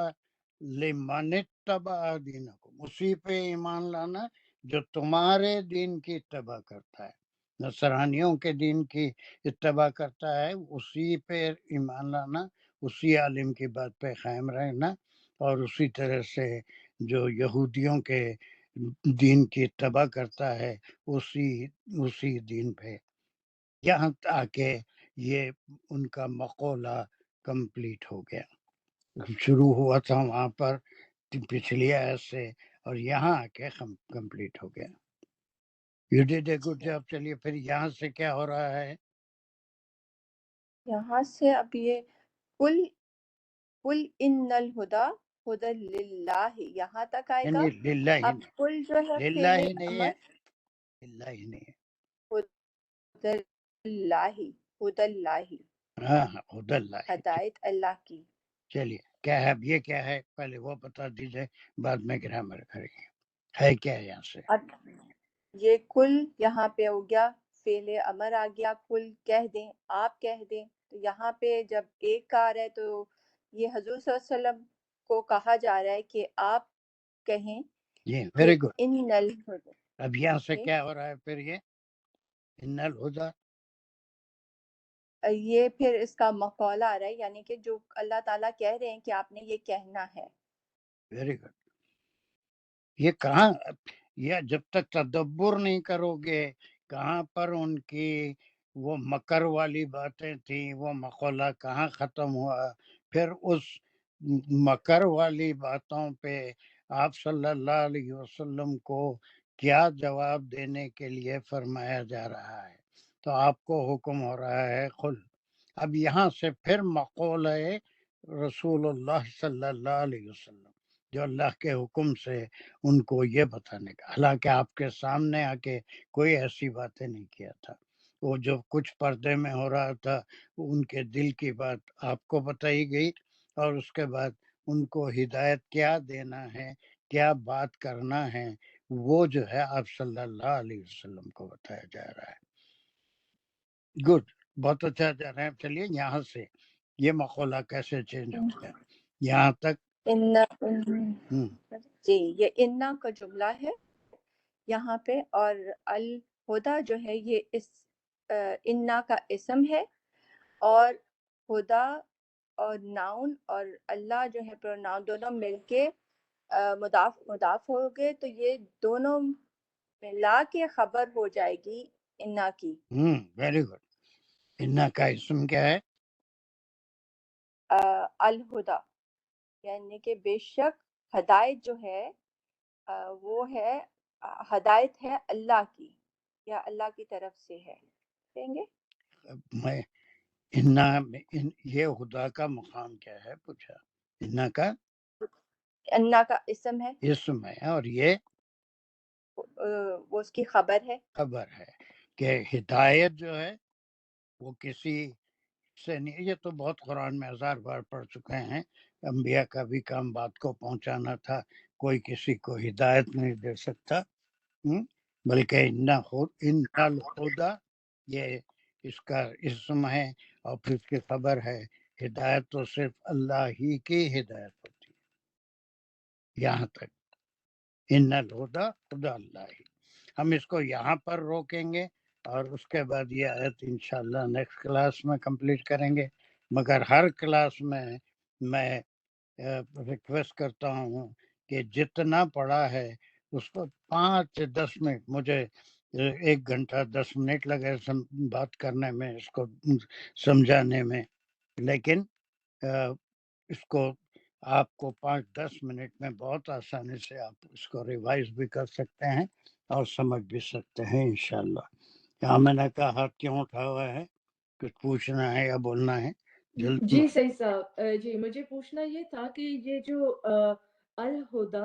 لمن اتبع دینکم، اسی پہ ایمان لانا جو تمہارے دین کی اتباع کرتا ہے. نصرانیوں کے دین کی اتباع کرتا ہے، اسی پہ ایمان لانا، اسی عالم کی بات پہ قائم رہنا، اور اسی طرح سے جو یہودیوں کے دین کی اتباع کرتا ہے اسی دین پہ. یہاں آکے یہ ان کا مقولہ کمپلیٹ ہو گیا. شروع ہوا تھا وہاں پر پچھلی آیت سے، اور یہاں آ کے کمپلیٹ ہو گیا. You did a good job. چلیے پھر یہاں سے کیا ہو رہا ہے؟ یہاں سے اب یہ قل ان الہدی ہدی للہ یہاں تک آئے گا. یعنی للہ ہی اب نہیں، قل جو ہے للہ فعل ہی نہیں ہے، امر، للہ ہی نہیں ہے. ہدی اللہ، ہدی اللہ، ہاں ہاں، خدا اللہ. ہدایت اللہ کی. چلیے کیا ہے اب، یہ کیا ہے پہلے وہ بتا دیجئے، بعد میں گرامر کریں گے. ہے کیا یہاں سے؟ اب یہ کل یہاں پہ ہو گیا، فعل امر آ گیا، کل کہہ دیں، آپ کہہ دیں. تو یہاں پہ جب ایک کار ہے تو یہ حضور صلی اللہ علیہ وسلم کو کہا جا رہا ہے کہ آپ کہیں جی کہ ویری گڈ. ان الہدی. اب یہاں سے کیا ہو رہا ہے پھر؟ یہ ان الہدی یہ پھر اس کا مقولہ آ رہا ہے، یعنی کہ جو اللہ تعالیٰ کہہ رہے ہیں کہ آپ نے یہ کہنا ہے. Very good. یہ کہاں، یہ جب تک تدبر نہیں کرو گے کہاں پر ان کی وہ مکر والی باتیں تھیں، وہ مقولہ کہاں ختم ہوا. پھر اس مکر والی باتوں پہ آپ صلی اللہ علیہ وسلم کو کیا جواب دینے کے لیے فرمایا جا رہا ہے. تو آپ کو حکم ہو رہا ہے قل. اب یہاں سے پھر مقولہ رسول اللہ صلی اللہ علیہ وسلم جو اللہ کے حکم سے ان کو یہ بتانے کا، حالانکہ آپ کے سامنے آ کے کوئی ایسی باتیں نہیں کیا تھا. وہ جو کچھ پردے میں ہو رہا تھا ان کے دل کی بات آپ کو بتائی گئی، اور اس کے بعد ان کو ہدایت کیا دینا ہے، کیا بات کرنا ہے، وہ جو ہے آپ صلی اللہ علیہ وسلم کو بتایا جا رہا ہے. گڈ، بہت اچھا جا رہے ہیں. چلیے یہاں سے یہ مقولہ کیسے چینج ہو گیا یہاں تک. جی یہ انا کا جملہ ہے یہاں پہ، اور الہدا جو ہے یہ اس انا کا اسم ہے، اور ہدا اور ناؤن اور اللہ جو ہے پروناؤن دونوں مل کے مضاف ہو گئے، تو یہ دونوں ملا کے خبر ہو جائے گی انا کی. Very good. انا کا اسم کیا ہے؟ الہدا، یعنی کہ بے شک ہدایت جو ہے وہ ہے، ہدایت ہے اللہ کی یا اللہ کی طرف سے ہے. کہیں گے میں یہ خدا کا مقام کیا ہے پوچھا. انا کا اسم ہے، اسم ہے، اور یہ وہ اس کی خبر ہے. خبر ہے کہ ہدایت جو ہے وہ کسی سے نہیں. یہ تو بہت قرآن میں 1000 بار پڑھ چکے ہیں. انبیاء کا بھی کام بات کو پہنچانا تھا، کوئی کسی کو ہدایت نہیں دے سکتا. بلکہ ان الہدا یہ اس کا اسم ہے، اور پھر اس کی خبر ہے. ہدایت تو صرف اللہ ہی کی ہدایت ہوتی ہے. یہاں تک ان الہدا خدا اللہ ہی. ہم اس کو یہاں پر روکیں گے، اور اس کے بعد یہ آیت انشاءاللہ نیکسٹ کلاس میں کمپلیٹ کریں گے. مگر ہر کلاس میں ریکویسٹ کرتا ہوں کہ جتنا پڑھا ہے اس کو 5 سے 10 منٹ، مجھے 1 گھنٹہ 10 منٹ لگے بات کرنے میں، اس کو سمجھانے میں، لیکن اس کو آپ کو 5-10 منٹ میں بہت آسانی سے آپ اس کو ریوائز بھی کر سکتے ہیں اور سمجھ بھی سکتے ہیں انشاءاللہ. یہاں میں نے کہا ہاتھ کیوں اٹھا ہوا ہے؟ کچھ پوچھنا ہے یا بولنا ہے؟ جلدی. جی صحیح صاحب، جی مجھے پوچھنا یہ تھا کہ یہ جو الہدا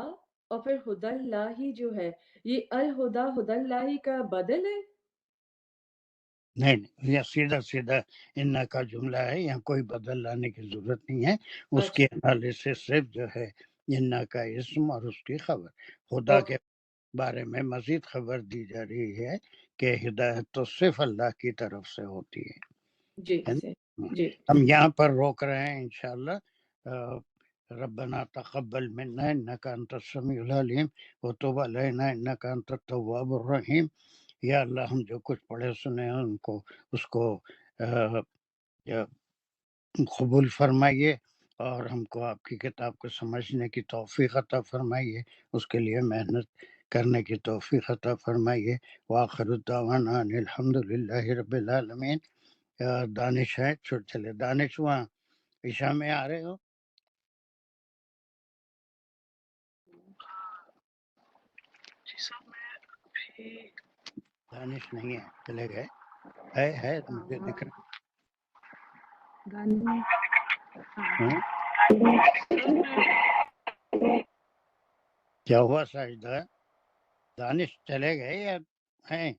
اور پھر ہدی اللہ جو ہے، یہ الہدا ہدی اللہ کا بدل ہے؟ نہیں، یہ سیدھا سیدھا انا کا جملہ ہے، یہاں کوئی بدل لانے کی ضرورت نہیں ہے. اس کے حوالے سے صرف جو ہے انا کا اسم اور اس کی خبر. خدا کے بارے میں مزید خبر دی جا رہی ہے کہ ہدایت تو صرف اللہ کی طرف سے ہوتی ہے. جی جی ہم یہاں پر روک رہے ہیں انشاءاللہ. ربنا تقبل منا انك انت السميع العليم وتب علينا انك انت التواب الرحيم. یا اللہ ہم جو کچھ پڑھے سنے ہیں ان کو اس کو قبول فرمائیے، اور ہم کو آپ کی کتاب کو سمجھنے کی توفیق عطا فرمائیے، اس کے لیے محنت کرنے کی توفیق عطا فرمائیے. وآخر الدعوانا ان الحمدللہ رب العالمین. دانش ہے، چلے دانش وہاں عشاء میں آ رہے ہو؟ دانش نہیں ہے، چلے گئے. ہے مجھے دکھ رہا. کیا ہوا ساجدہ؟ دانش چلے گئے یا ہیں؟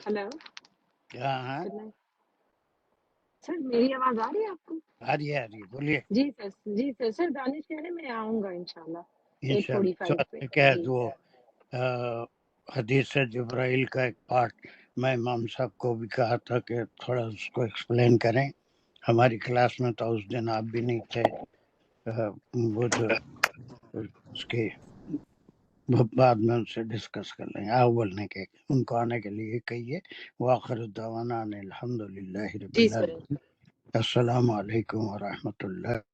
ہلو، ہاں سر میری آواز آ رہی ہے آپ کو؟ آ رہی ہے بولیے. جی سر دانش کہہ رہے میں آؤں گا انشاءاللہ 8:45 پہ. کیا جی وہ حدیث جبرائیل کا ایک پارٹ میں امام صاحب کو بھی کہا تھا کہ تھوڑا اس کو ایکسپلین کریں. ہماری کلاس میں تو اس دن آپ بھی نہیں تھے. وہ جو پھر اس کے بعد میں ان سے ڈسکس کر لیں گے. آپ بولنے کے ان کو آنے کے لیے کہیے. وآخر دعوانا الحمدللہ رب جی سر. العالمین. السلام علیکم ورحمۃ اللہ